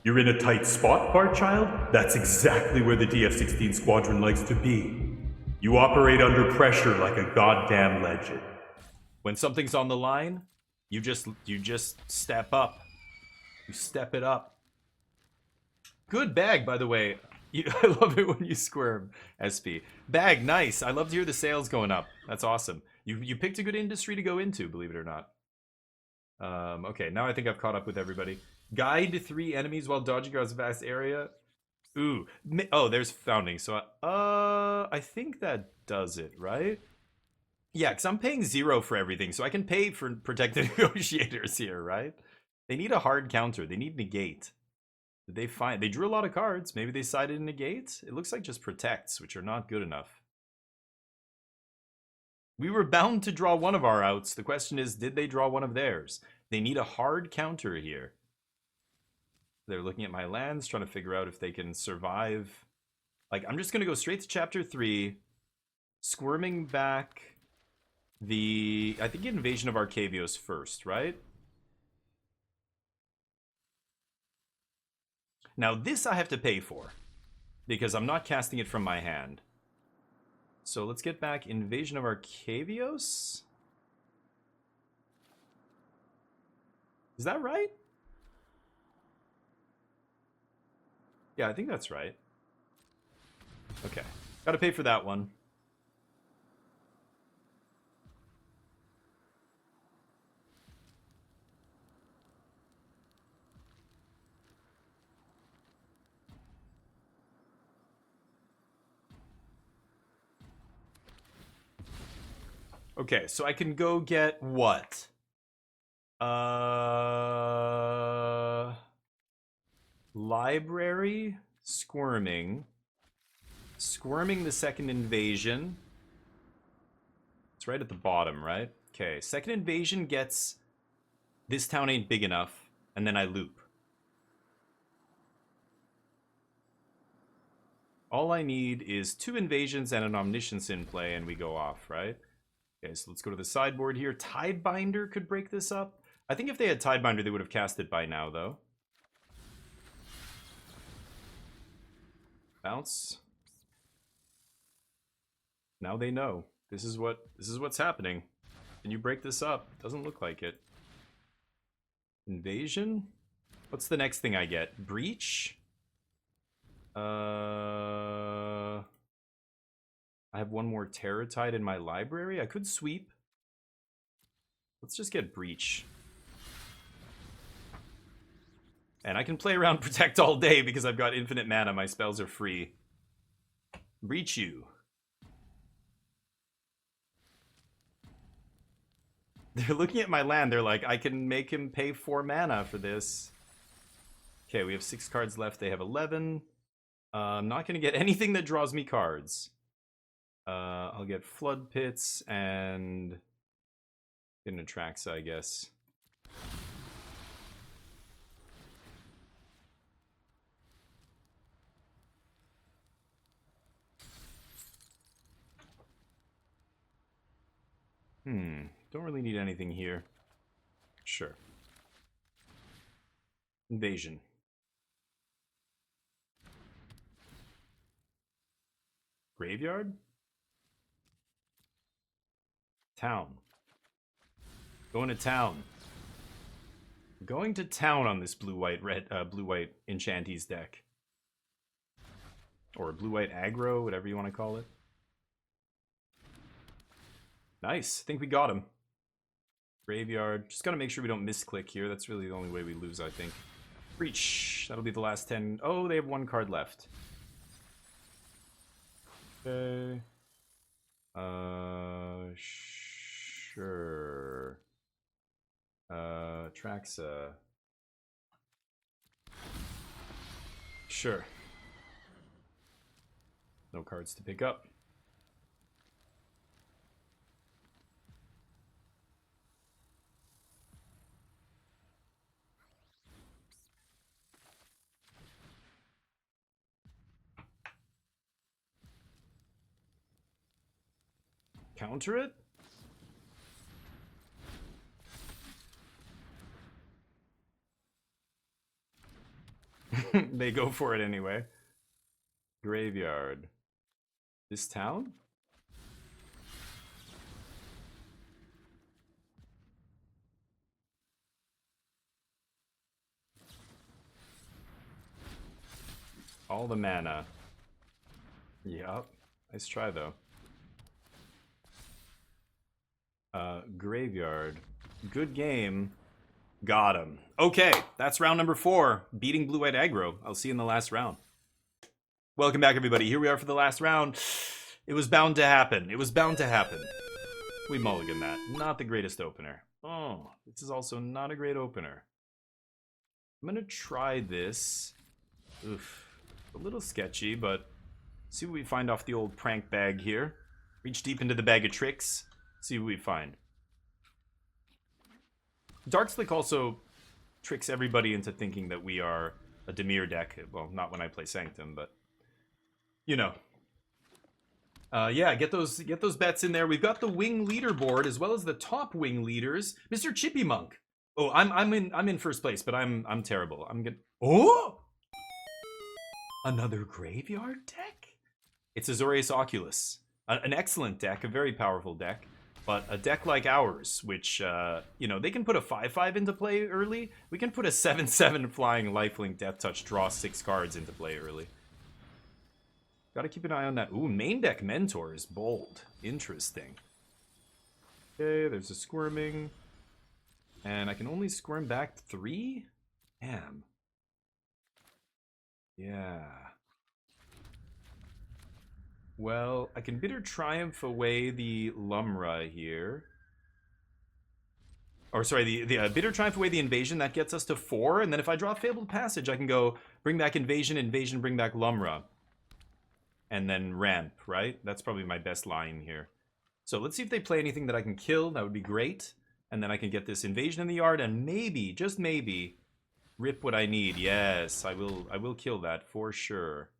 You're in a tight spot, Barchild? That's exactly where the DF-16 squadron likes to be. You operate under pressure like a goddamn legend. When something's on the line, you just step up. You step it up. Good bag, by the way. I love it when you squirm, SP. Bag, nice. I love to hear the sales going up. That's awesome. You picked a good industry to go into, believe it or not. Okay, now I think I've caught up with everybody. Guide 3 enemies while dodging across a vast area. Ooh. Oh, there's Founding. So, I think that does it, right? Yeah, because I'm paying 0 for everything, so I can pay for Protected Negotiators here, right? They need a hard counter. They need Negate. Did they find... They drew a lot of cards. Maybe they sided in Negate? It looks like just Protects, which are not good enough. We were bound to draw one of our outs. The question is, did they draw one of theirs? They need a hard counter here. They're looking at my lands, trying to figure out if they can survive. Like, I'm just going to go straight to Chapter 3. Squirming back the... I think Invasion of Arcavios first, right? Now, this I have to pay for, because I'm not casting it from my hand. So let's get back Invasion of Arcavios. Is that right? Yeah, I think that's right. Okay. Gotta pay for that one. Okay, so I can go get what? Library, Squirming the second invasion. It's right at the bottom, right? Okay, second invasion gets this town ain't big enough, and then I loop. All I need is 2 invasions and an Omniscience in play, and we go off, right? Okay, so let's go to the sideboard here. Tidebinder could break this up. I think if they had Tidebinder, they would have cast it by now, though. Bounce. Now they know. This is what's happening. Can you break this up? Doesn't look like it. Invasion? What's the next thing I get? Breach? I have one more Terror Tide in my library. I could sweep. Let's just get Breach. And I can play around Protect all day because I've got infinite mana. My spells are free. Breach you. They're looking at my land. They're like, I can make him pay 4 mana for this. Okay, we have 6 cards left. They have 11. I'm not going to get anything that draws me cards. I'll get Flood Pits and get an Atraxa, I guess. Don't really need anything here. Sure. Invasion. Graveyard? Town. Going to town. Going to town on this blue-white Enchantees deck. Or blue-white aggro, whatever you want to call it. Nice. I think we got him. Graveyard. Just gotta make sure we don't misclick here. That's really the only way we lose, I think. Breach. That'll be the last 10. Oh, they have one card left. Okay. Sure. Atraxa. Sure. No cards to pick up. Counter it? They go for it anyway. Graveyard. This town? All the mana. Yup. Nice try though. Graveyard. Good game. Got him. Okay, that's round number 4. Beating blue-white aggro. I'll see you in the last round. Welcome back, everybody. Here we are for the last round. It was bound to happen. It was bound to happen. We mulligan that. Not the greatest opener. Oh, this is also not a great opener. I'm gonna try this. Oof. A little sketchy, but see what we find off the old prank bag here. Reach deep into the bag of tricks. See what we find. Darkslick also tricks everybody into thinking that we are a Dimir deck. Well, not when I play Sanctum, but you know. Yeah, get those bets in there. We've got the wing leaderboard as well as the top wing leaders. Mr. Chippy Monk. Oh, I'm in first place, but I'm terrible. I'm good. Oh, another graveyard deck. It's Azorius Oculus, an excellent deck, a very powerful deck. But a deck like ours, which, you know, they can put a 5/5 into play early. We can put a 7/7 flying lifelink death touch, draw 6 cards into play early. Gotta keep an eye on that. Ooh, main deck mentor is bold. Interesting. Okay, there's a squirming. And I can only squirm back 3? Damn. Yeah. Well, I can Bitter Triumph away the Lumra here. Or sorry, the Bitter Triumph away the Invasion. That gets us to 4. And then if I draw Fabled Passage, I can go bring back Invasion, Invasion, bring back Lumra. And then ramp, right? That's probably my best line here. So let's see if they play anything that I can kill. That would be great. And then I can get this Invasion in the yard and maybe, just maybe, rip what I need. Yes, I will kill that for sure.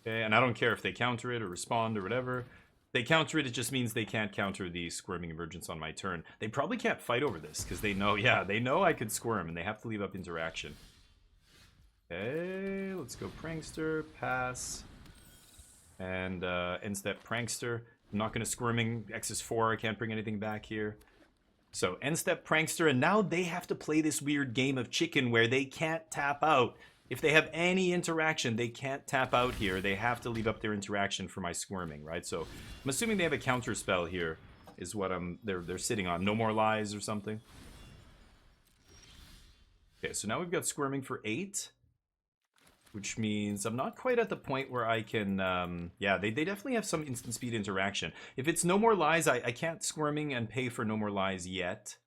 Okay, and I don't care if they counter it or respond or whatever. If they counter it, it just means they can't counter the Squirming Emergence on my turn. They probably can't fight over this because they know, yeah, they know I could squirm and they have to leave up interaction. Okay, let's go Prankster, pass. And end step Prankster. I'm not going to Squirming, X is 4, I can't bring anything back here. So end step Prankster, and now they have to play this weird game of chicken where they can't tap out. If they have any interaction, they can't tap out here. They have to leave up their interaction for my Squirming, right? So I'm assuming they have a counter spell here, is what they're sitting on. No More Lies or something. Okay, so now we've got Squirming for 8. Which means I'm not quite at the point where I can, yeah, they definitely have some instant speed interaction. If it's No More Lies, I can't Squirming and pay for No More Lies yet.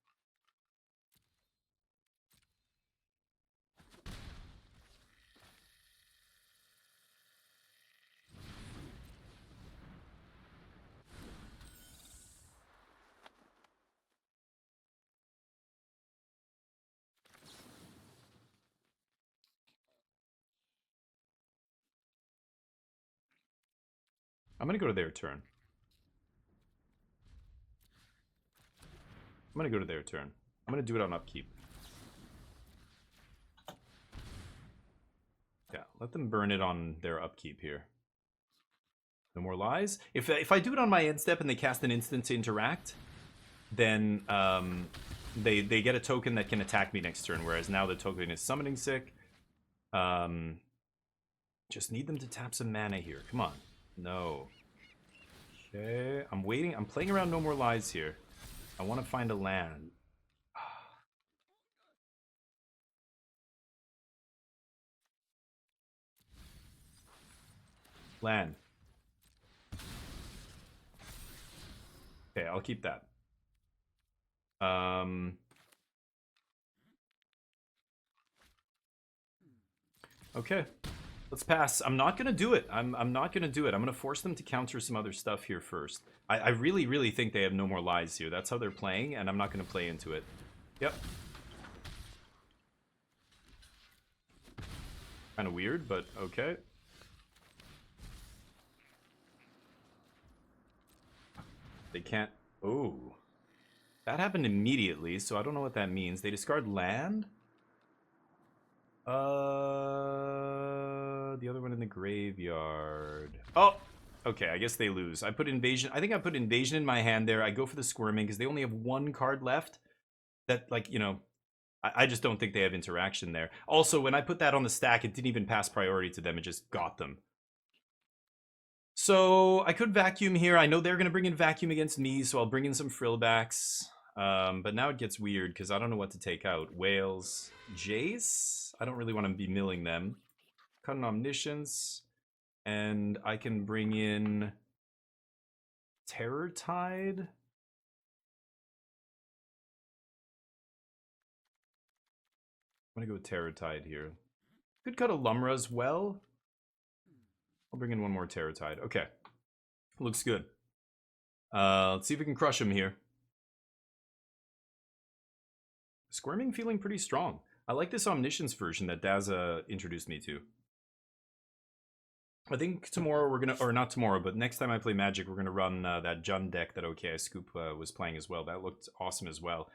I'm going to go to their turn. I'm going to go to their turn. I'm going to do it on upkeep. Yeah, let them burn it on their upkeep here. No More Lies. If I do it on my end step and they cast an instant to interact, then they get a token that can attack me next turn, whereas now the token is summoning sick. Just need them to tap some mana here. Come on. No. Okay, I'm waiting. I'm playing around No More Lies here. I want to find a land. Land. Okay, I'll keep that. Okay. Let's pass. I'm not gonna do it. I'm not gonna do it. I'm gonna force them to counter some other stuff here first. I really, really think they have No More Lies here. That's how they're playing, and I'm not gonna play into it. Yep. Kind of weird, but okay. They can't... Oh. That happened immediately, so I don't know what that means. They discard land? The other one in the graveyard. Oh! Okay, I guess they lose. I put Invasion... I think I put Invasion in my hand there. I go for the Squirming, because they only have one card left. That, like, you know... I just don't think they have interaction there. Also, when I put that on the stack, it didn't even pass priority to them. It just got them. So, I could Vacuum here. I know they're going to bring in Vacuum against me, so I'll bring in some Frillbacks. But now it gets weird, because I don't know what to take out. Wails. Jace? I don't really want to be milling them. Cut an Omniscience. And I can bring in... Terror Tide? I'm going to go with Terror Tide here. Could cut a Lumra as well. I'll bring in one more Terror Tide. Okay. Looks good. Let's see if we can crush him here. Squirming feeling pretty strong. I like this Omniscience version that Daza introduced me to. I think tomorrow we're going to... Or not tomorrow, but next time I play Magic, we're going to run that Jund deck that OKI Scoop was playing as well. That looked awesome as well.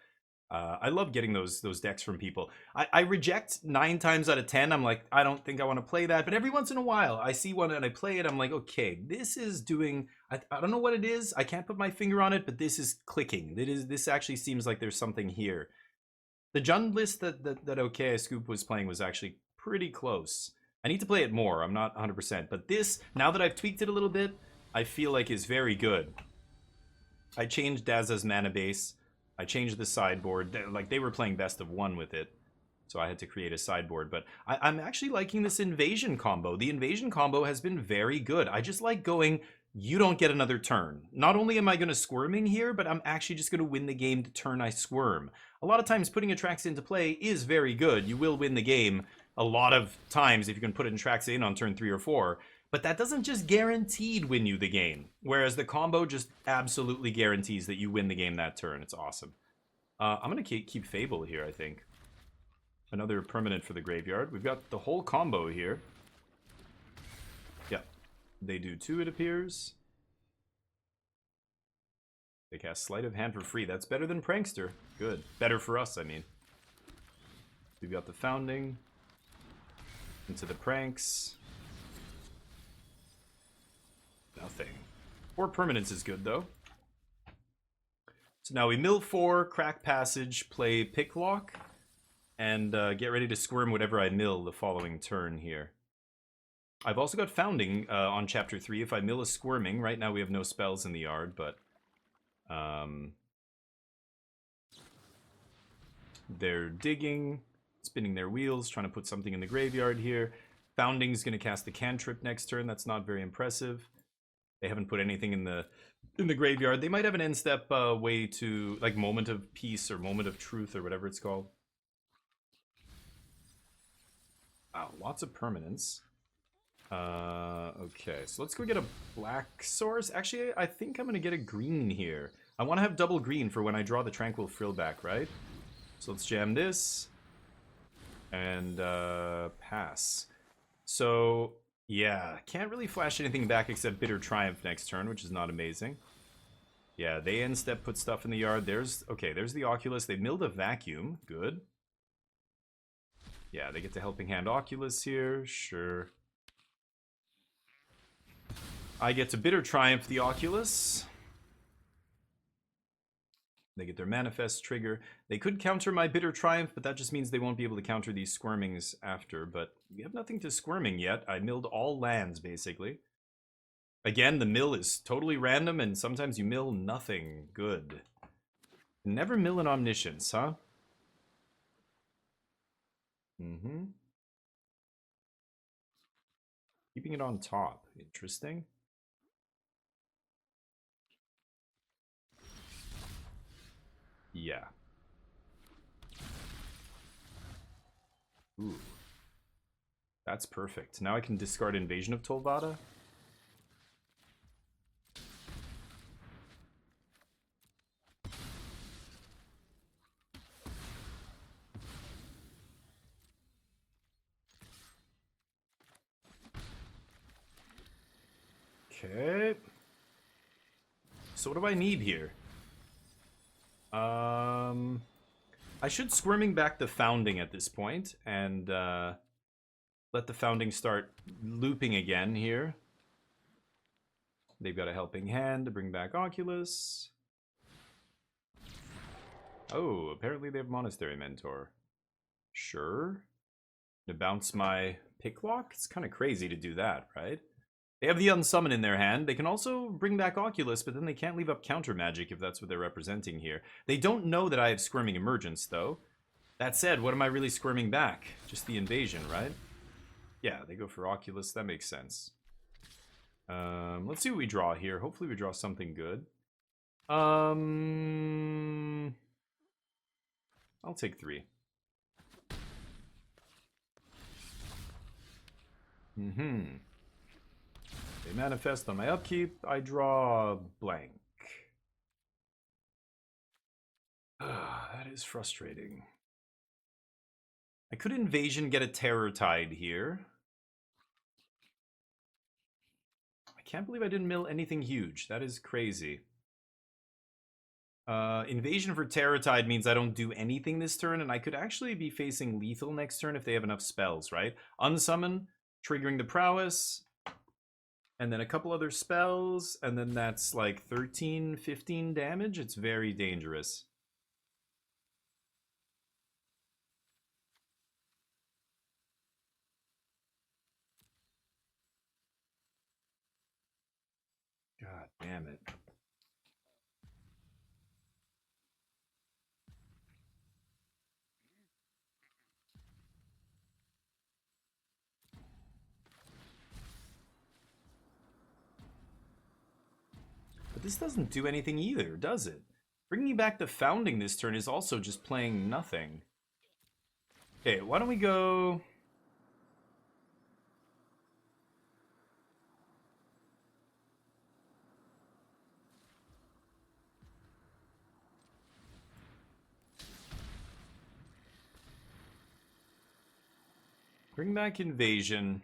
I love getting those decks from people. I reject 9 times out of 10. I'm like, I don't think I want to play that. But every once in a while, I see one and I play it. I'm like, okay, this is doing... I don't know what it is. I can't put my finger on it, but this is clicking. This actually seems like there's something here. The Jund list that OKI Scoop was playing was actually pretty close. I need to play it more. I'm not 100%. But this, now that I've tweaked it a little bit, I feel like is very good. I changed Daza's mana base. I changed the sideboard. Like, they were playing best of 1 with it. So I had to create a sideboard. But I'm actually liking this Invasion combo. The Invasion combo has been very good. I just like going, you don't get another turn. Not only am I going to Squirming here, but I'm actually just going to win the game the turn I Squirm. A lot of times putting Atraxa into play is very good. You will win the game a lot of times if you can put Atraxa in on turn 3 or 4. But that doesn't just guaranteed win you the game. Whereas the combo just absolutely guarantees that you win the game that turn. It's awesome. I'm going to keep Fable here, I think. Another permanent for the graveyard. We've got the whole combo here. Yeah. They do 2, it appears. They cast Sleight of Hand for free. That's better than Prankster. Good. Better for us, I mean. We've got the Founding. Into the Pranks. Nothing. 4 permanents is good, though. So now we mill 4, crack Passage, play Picklock, and get ready to Squirm whatever I mill the following turn here. I've also got Founding on Chapter 3 if I mill a Squirming. Right now we have no spells in the yard, but... they're digging, spinning their wheels, trying to put something in the graveyard here. Founding's going to cast the Cantrip next turn. That's not very impressive. They haven't put anything in the graveyard. They might have an end step way to, like, Moment of Peace or Moment of Truth or whatever it's called. Wow, lots of permanents. Okay, so let's go get a black source. Actually, I think I'm going to get a green here. I want to have double green for when I draw the Tranquil Frillback, right? So let's jam this. And pass. So... yeah, can't really flash anything back except Bitter Triumph next turn, which is not amazing. Yeah, they end step, put stuff in the yard. There's the Oculus. They milled a Vacuum. Good. Yeah, they get the Helping Hand Oculus here. Sure. I get to Bitter Triumph the Oculus. They get their manifest trigger. They could counter my Bitter Triumph, but that just means they won't be able to counter these Squirmings after. But we have nothing to Squirming yet. I milled all lands, basically. Again, the mill is totally random, and sometimes you mill nothing good. Never mill an Omniscience, huh? Mm-hmm. Keeping it on top. Interesting. Yeah. Ooh. That's perfect. Now I can discard Invasion of Tolvada. Okay. So what do I need here? I should Squirming back the Founding at this point and let the Founding start looping again here. They've got a Helping Hand to bring back Oculus. Oh, apparently they have Monastery Mentor. Sure. To bounce my Picklock? It's kind of crazy to do that, right? They have the Unsummon in their hand. They can also bring back Oculus, but then they can't leave up counter magic if that's what they're representing here. They don't know that I have Squirming Emergence, though. That said, what am I really Squirming back? Just the Invasion, right? Yeah, they go for Oculus. That makes sense. Let's see what we draw here. Hopefully we draw something good. I'll take 3. They manifest on my upkeep. I draw blank. That is frustrating. I could Invasion, get a Terror Tide here. I can't believe I didn't mill anything huge. That is crazy. Invasion for Terror Tide means I don't do anything this turn, and I could actually be facing lethal next turn if they have enough spells, right? Unsummon, triggering the Prowess, and then a couple other spells, and then that's like 13, 15 damage. It's very dangerous. God damn it. But this doesn't do anything either, does it? Bringing back the Founding this turn is also just playing nothing. Okay, why don't we go... Bring back Invasion.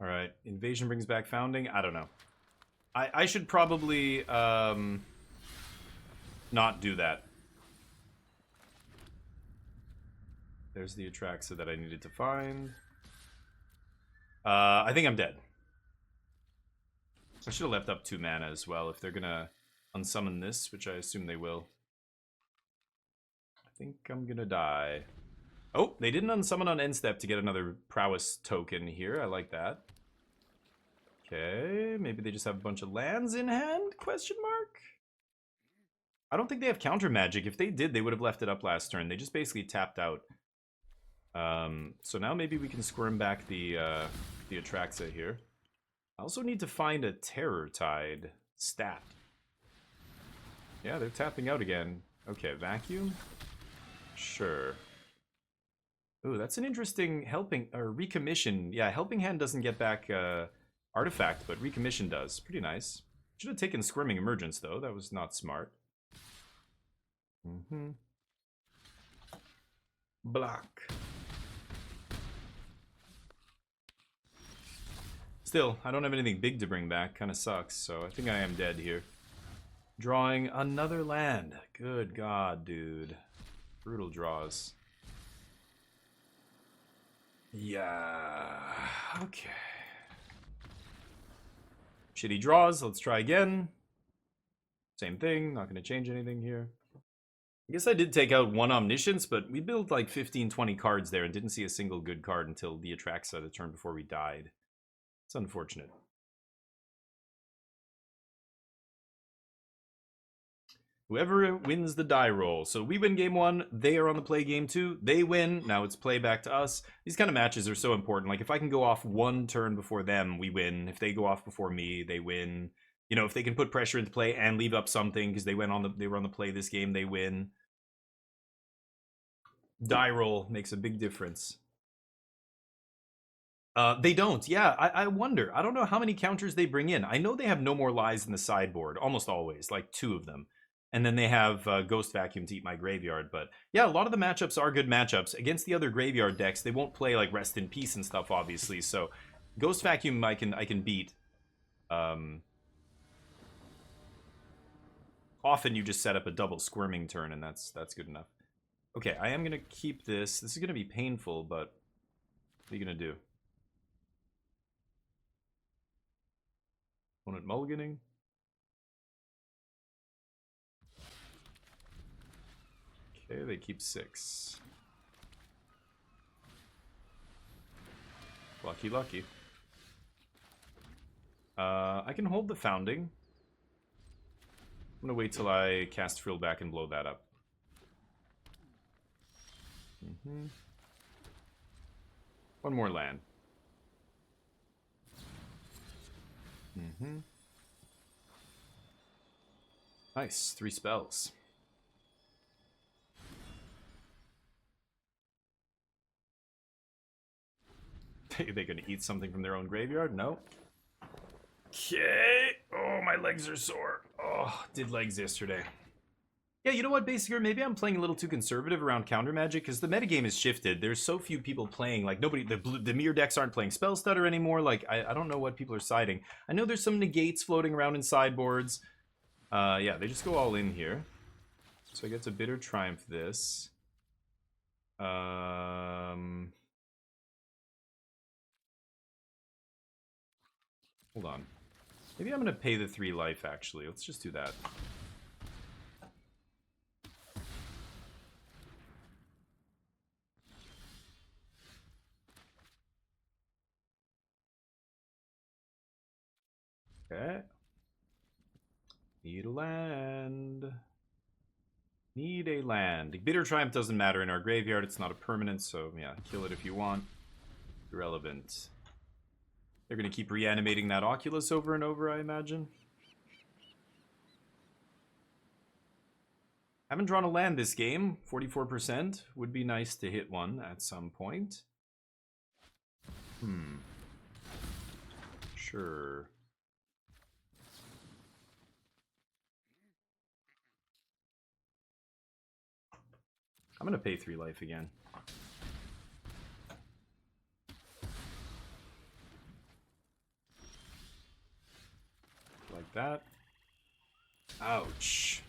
Alright, Invasion brings back Founding? I don't know. I should probably not do that. There's the Atraxa that I needed to find. I think I'm dead. I should have left up 2 mana as well if they're gonna unsummon this, which I assume they will. I think I'm gonna die. Oh, they didn't unsummon on end step to get another prowess token here. I like that. Okay, maybe they just have a bunch of lands in hand? Question mark? I don't think they have counter magic. If they did, they would have left it up last turn. They just basically tapped out. So now maybe we can squirm back the Atraxa here. I also need to find a Terror Tide stat. Yeah, they're tapping out again. Okay, Vacuum? Sure. Ooh, that's an interesting helping, or recommission. Yeah, Helping Hand doesn't get back Artifact, but recommission does. Pretty nice. Should have taken Squirming Emergence, though. That was not smart. Block. Still, I don't have anything big to bring back. Kind of sucks, so I think I am dead here. Drawing another land. Good God, dude. Brutal draws. Yeah. Okay. Shitty draws. Let's try again. Same thing. Not going to change anything here. I guess I did take out one Omniscience, but we built like 15, 20 cards there and didn't see a single good card until the Atraxa the turn before we died. It's unfortunate. Whoever wins the die roll. So we win game 1, they are on the play game 2, they win, now it's play back to us. These kind of matches are so important. Like if I can go off one turn before them, we win. If they go off before me, they win. You know, if they can put pressure into play and leave up something because they were on the play this game, they win. Die roll makes a big difference. They don't. Yeah, I wonder. I don't know how many counters they bring in. I know they have no more lies in the sideboard, almost always, like 2 of them. And then they have Ghost Vacuum to eat my graveyard. But yeah, a lot of the matchups are good matchups. Against the other graveyard decks, they won't play like Rest in Peace and stuff, obviously. So Ghost Vacuum I can beat. Often you just set up a double Squirming turn, and that's good enough. Okay, I am going to keep this. This is going to be painful, but what are you going to do? Opponent mulliganing. Okay, they keep 6. Lucky, lucky. I can hold the Founding. I'm gonna wait till I cast Frillback and blow that up. One more land. Nice, 3 spells. They gonna eat something from their own graveyard? No. Okay. Oh, my legs are sore. Oh, did legs yesterday. Yeah, you know what, Basicer? Maybe I'm playing a little too conservative around counter magic because the metagame has shifted. There's so few people playing. Like, nobody, the mirror decks aren't playing Spell Stutter anymore. Like, I don't know what people are siding. I know there's some negates floating around in sideboards. Yeah, they just go all in here. So I get to Bitter Triumph this. Hold on. Maybe I'm going to pay the 3 life, actually. Let's just do that. Okay. Need a land. Need a land. Bitter Triumph doesn't matter in our graveyard. It's not a permanent, so yeah, kill it if you want. Irrelevant. They're going to keep reanimating that Oculus over and over, I imagine. Haven't drawn a land this game. 44%. Would be nice to hit one at some point. Sure. I'm going to pay 3 life again. Like that. Ouch.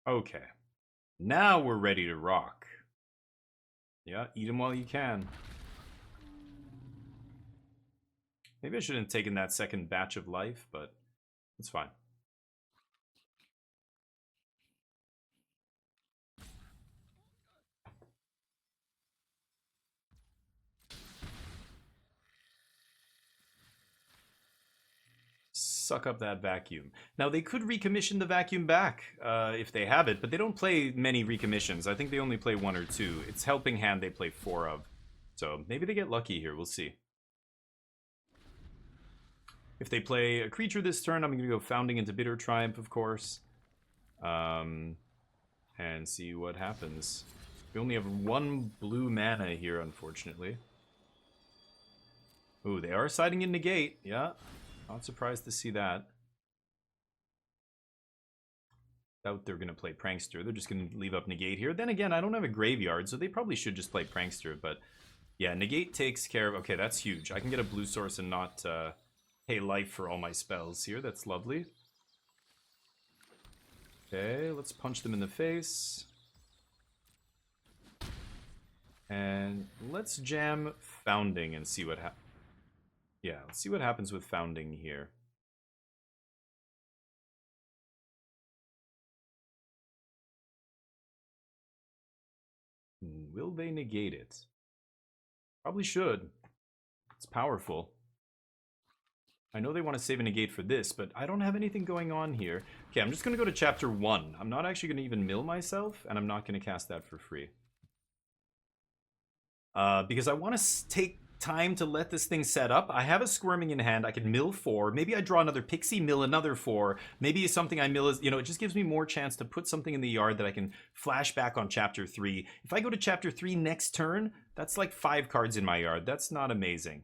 Okay. Now we're ready to rock. Yeah, eat them while you can. Maybe I shouldn't have taken that second batch of life, but it's fine. Suck up that vacuum. Now, they could recommission the vacuum back if they have it, but they don't play many recommissions. I think they only play 1 or 2. It's Helping Hand they play 4 of. So maybe they get lucky here. We'll see. If they play a creature this turn, I'm going to go Founding into Bitter Triumph, of course. And see what happens. We only have 1 blue mana here, unfortunately. Ooh, they are siding in Negate. Yeah. Not surprised to see that. Doubt they're going to play Prankster. They're just going to leave up Negate here. Then again, I don't have a graveyard, so they probably should just play Prankster. But yeah, Negate takes care of... Okay, that's huge. I can get a blue source and not pay life for all my spells here. That's lovely. Okay, let's punch them in the face. And let's jam Founding and see what happens. Yeah, let's see what happens with Founding here. Will they negate it? Probably should. It's powerful. I know they want to save a negate for this, but I don't have anything going on here. Okay, I'm just going to go to chapter 1. I'm not actually going to even mill myself, and I'm not going to cast that for free. Because I want to take time to let this thing set up. I have a Squirming in hand. I can mill 4. Maybe I draw another Pixie, mill another 4. Maybe something I mill is, you know, it just gives me more chance to put something in the yard that I can flash back on chapter 3. If I go to chapter 3 next turn, that's like 5 cards in my yard. That's not amazing.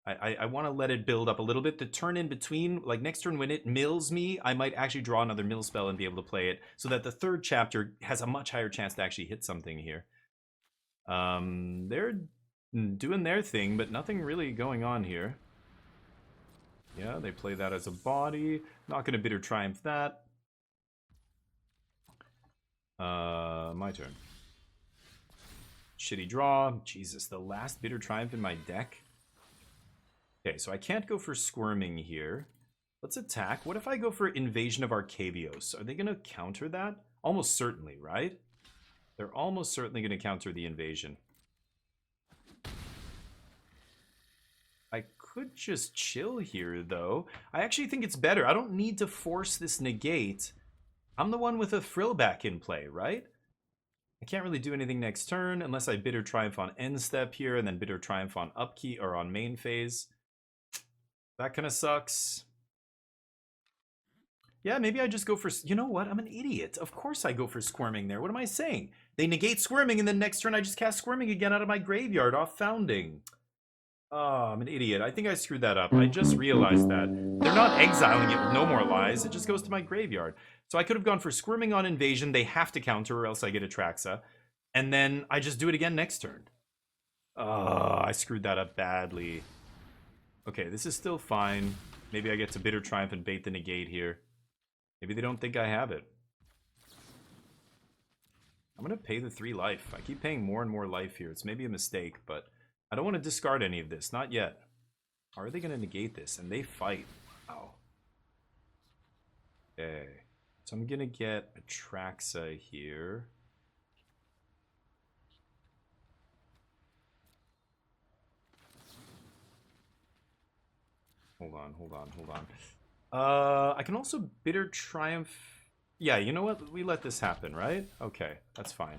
I want to let it build up a little bit. The turn in between, like next turn when it mills me, I might actually draw another mill spell and be able to play it so that the third chapter has a much higher chance to actually hit something here. They're doing their thing, but nothing really going on here. Yeah, they play that as a body. Not going to Bitter Triumph that. My turn. Shitty draw. Jesus, the last Bitter Triumph in my deck. Okay, so I can't go for Squirming here. Let's attack. What if I go for Invasion of Arcavios? Are they going to counter that? Almost certainly, right? They're almost certainly going to counter the invasion. I could just chill here, though. I actually think it's better. I don't need to force this negate. I'm the one with a Frillback in play, right? I can't really do anything next turn unless I Bitter Triumph on end step here and then Bitter Triumph on upkeep or on main phase. That kind of sucks. Yeah, maybe I just go for... You know what? I'm an idiot. Of course I go for Squirming there. What am I saying? They negate Squirming, and then next turn I just cast Squirming again out of my graveyard off Founding. Oh, I'm an idiot. I think I screwed that up. I just realized that. They're not exiling it with no more lies. It just goes to my graveyard. So I could have gone for Squirming on Invasion. They have to counter or else I get Atraxa. And then I just do it again next turn. Oh, I screwed that up badly. Okay, this is still fine. Maybe I get to Bitter Triumph and bait the negate here. Maybe they don't think I have it. I'm going to pay the 3 life. I keep paying more and more life here. It's maybe a mistake, but I don't want to discard any of this. Not yet. How are they going to negate this? And they fight. Oh. Okay. So I'm going to get Atraxa here. Hold on. I can also Bitter Triumph. Yeah, you know what? We let this happen, right? Okay, that's fine.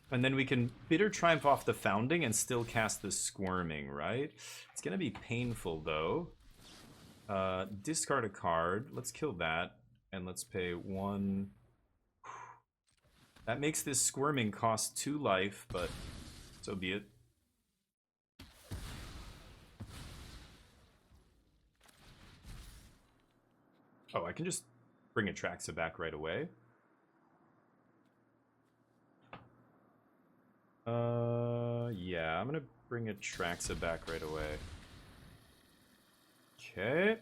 And then we can Bitter Triumph off the Founding and still cast the Squirming, right? It's gonna be painful, though. Discard a card. Let's kill that. And let's pay 1. That makes this Squirming cost 2 life, but so be it. Oh, I can just bring Atraxa back right away. Yeah, I'm gonna bring Atraxa back right away. Okay.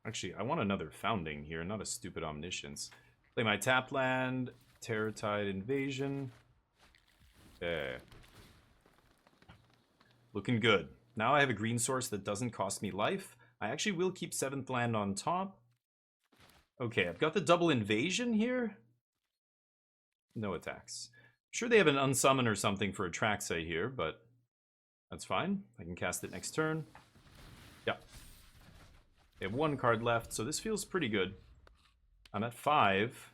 Actually, I want another Founding here, not a stupid Omniscience. Play my tap land, Terratide Invasion. Okay. Looking good. Now I have a green source that doesn't cost me life. I actually will keep 7th land on top. Okay, I've got the double invasion here. No attacks. I'm sure they have an unsummon or something for Atraxa here, but that's fine. I can cast it next turn. Yeah. They have 1 card left, so this feels pretty good. I'm at 5.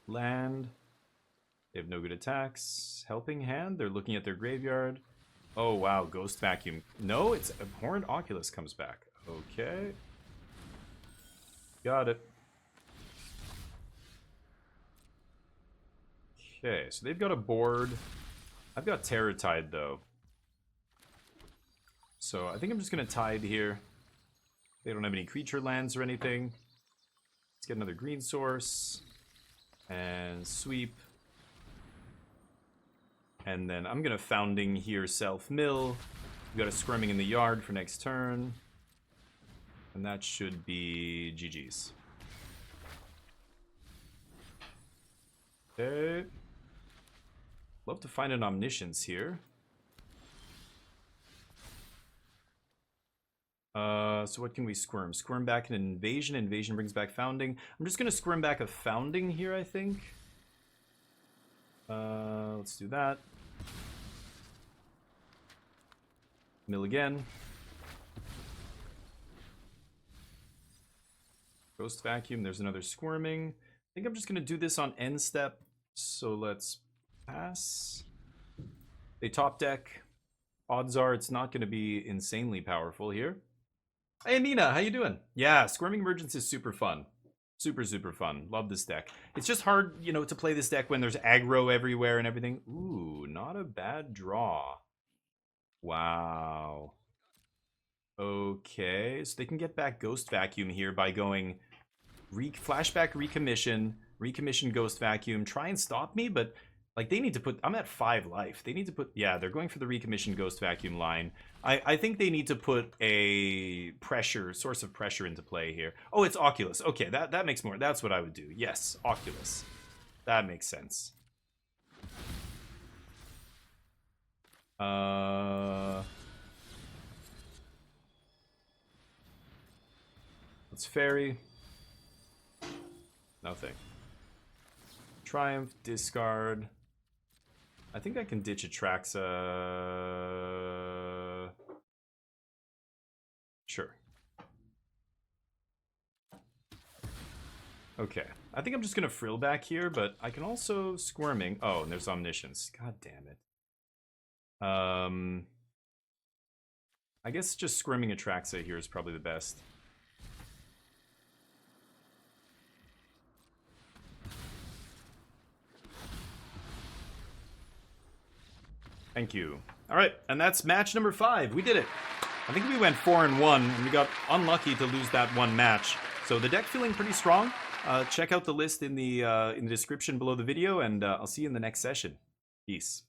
Land. They have no good attacks. Helping Hand. They're looking at their graveyard. Oh, wow. Ghost Vacuum. No, it's Abhorrent Oculus comes back. Okay. Got it. Okay, so they've got a board. I've got Terratide, though. So I think I'm just going to Tide here. They don't have any creature lands or anything. Let's get another green source. And sweep. And then I'm going to Founding here, self-mill. We've got a Squirming in the yard for next turn. And that should be GG's. Okay. Love to find an Omniscience here. So what can we squirm? Squirm back an Invasion. Invasion brings back Founding. I'm just going to squirm back a Founding here, I think. Let's do that. Mill again. Ghost Vacuum. There's another Squirming. I think I'm just going to do this on end step. So let's pass. They top deck. Odds are it's not going to be insanely powerful here. Hey Nina, how you doing? Yeah, Squirming Emergence is super fun. Super, super fun. Love this deck. It's just hard, you know, to play this deck when there's aggro everywhere and everything. Ooh, not a bad draw. Wow. Okay, so they can get back Ghost Vacuum here by going Flashback, Recommission Ghost Vacuum. Try and stop me, but like they need to put, I'm at 5 life. They need to put, yeah, they're going for the Recommission Ghost Vacuum line. I think they need to put a source of pressure into play here. Oh, it's Oculus. Okay, that makes more, that's what I would do. Yes, Oculus. That makes sense. Let's Fairy. Nothing. Triumph, discard. I think I can ditch Atraxa. Sure. Okay. I think I'm just going to Frillback here, but I can also Squirming. Oh, and there's Omniscience. God damn it. I guess just Squirming Atraxa here is probably the best. Thank you. All right, and that's match number 5. We did it. I think we went 4-1, and we got unlucky to lose that one match. So the deck feeling pretty strong. Check out the list in the description below the video, and I'll see you in the next session. Peace.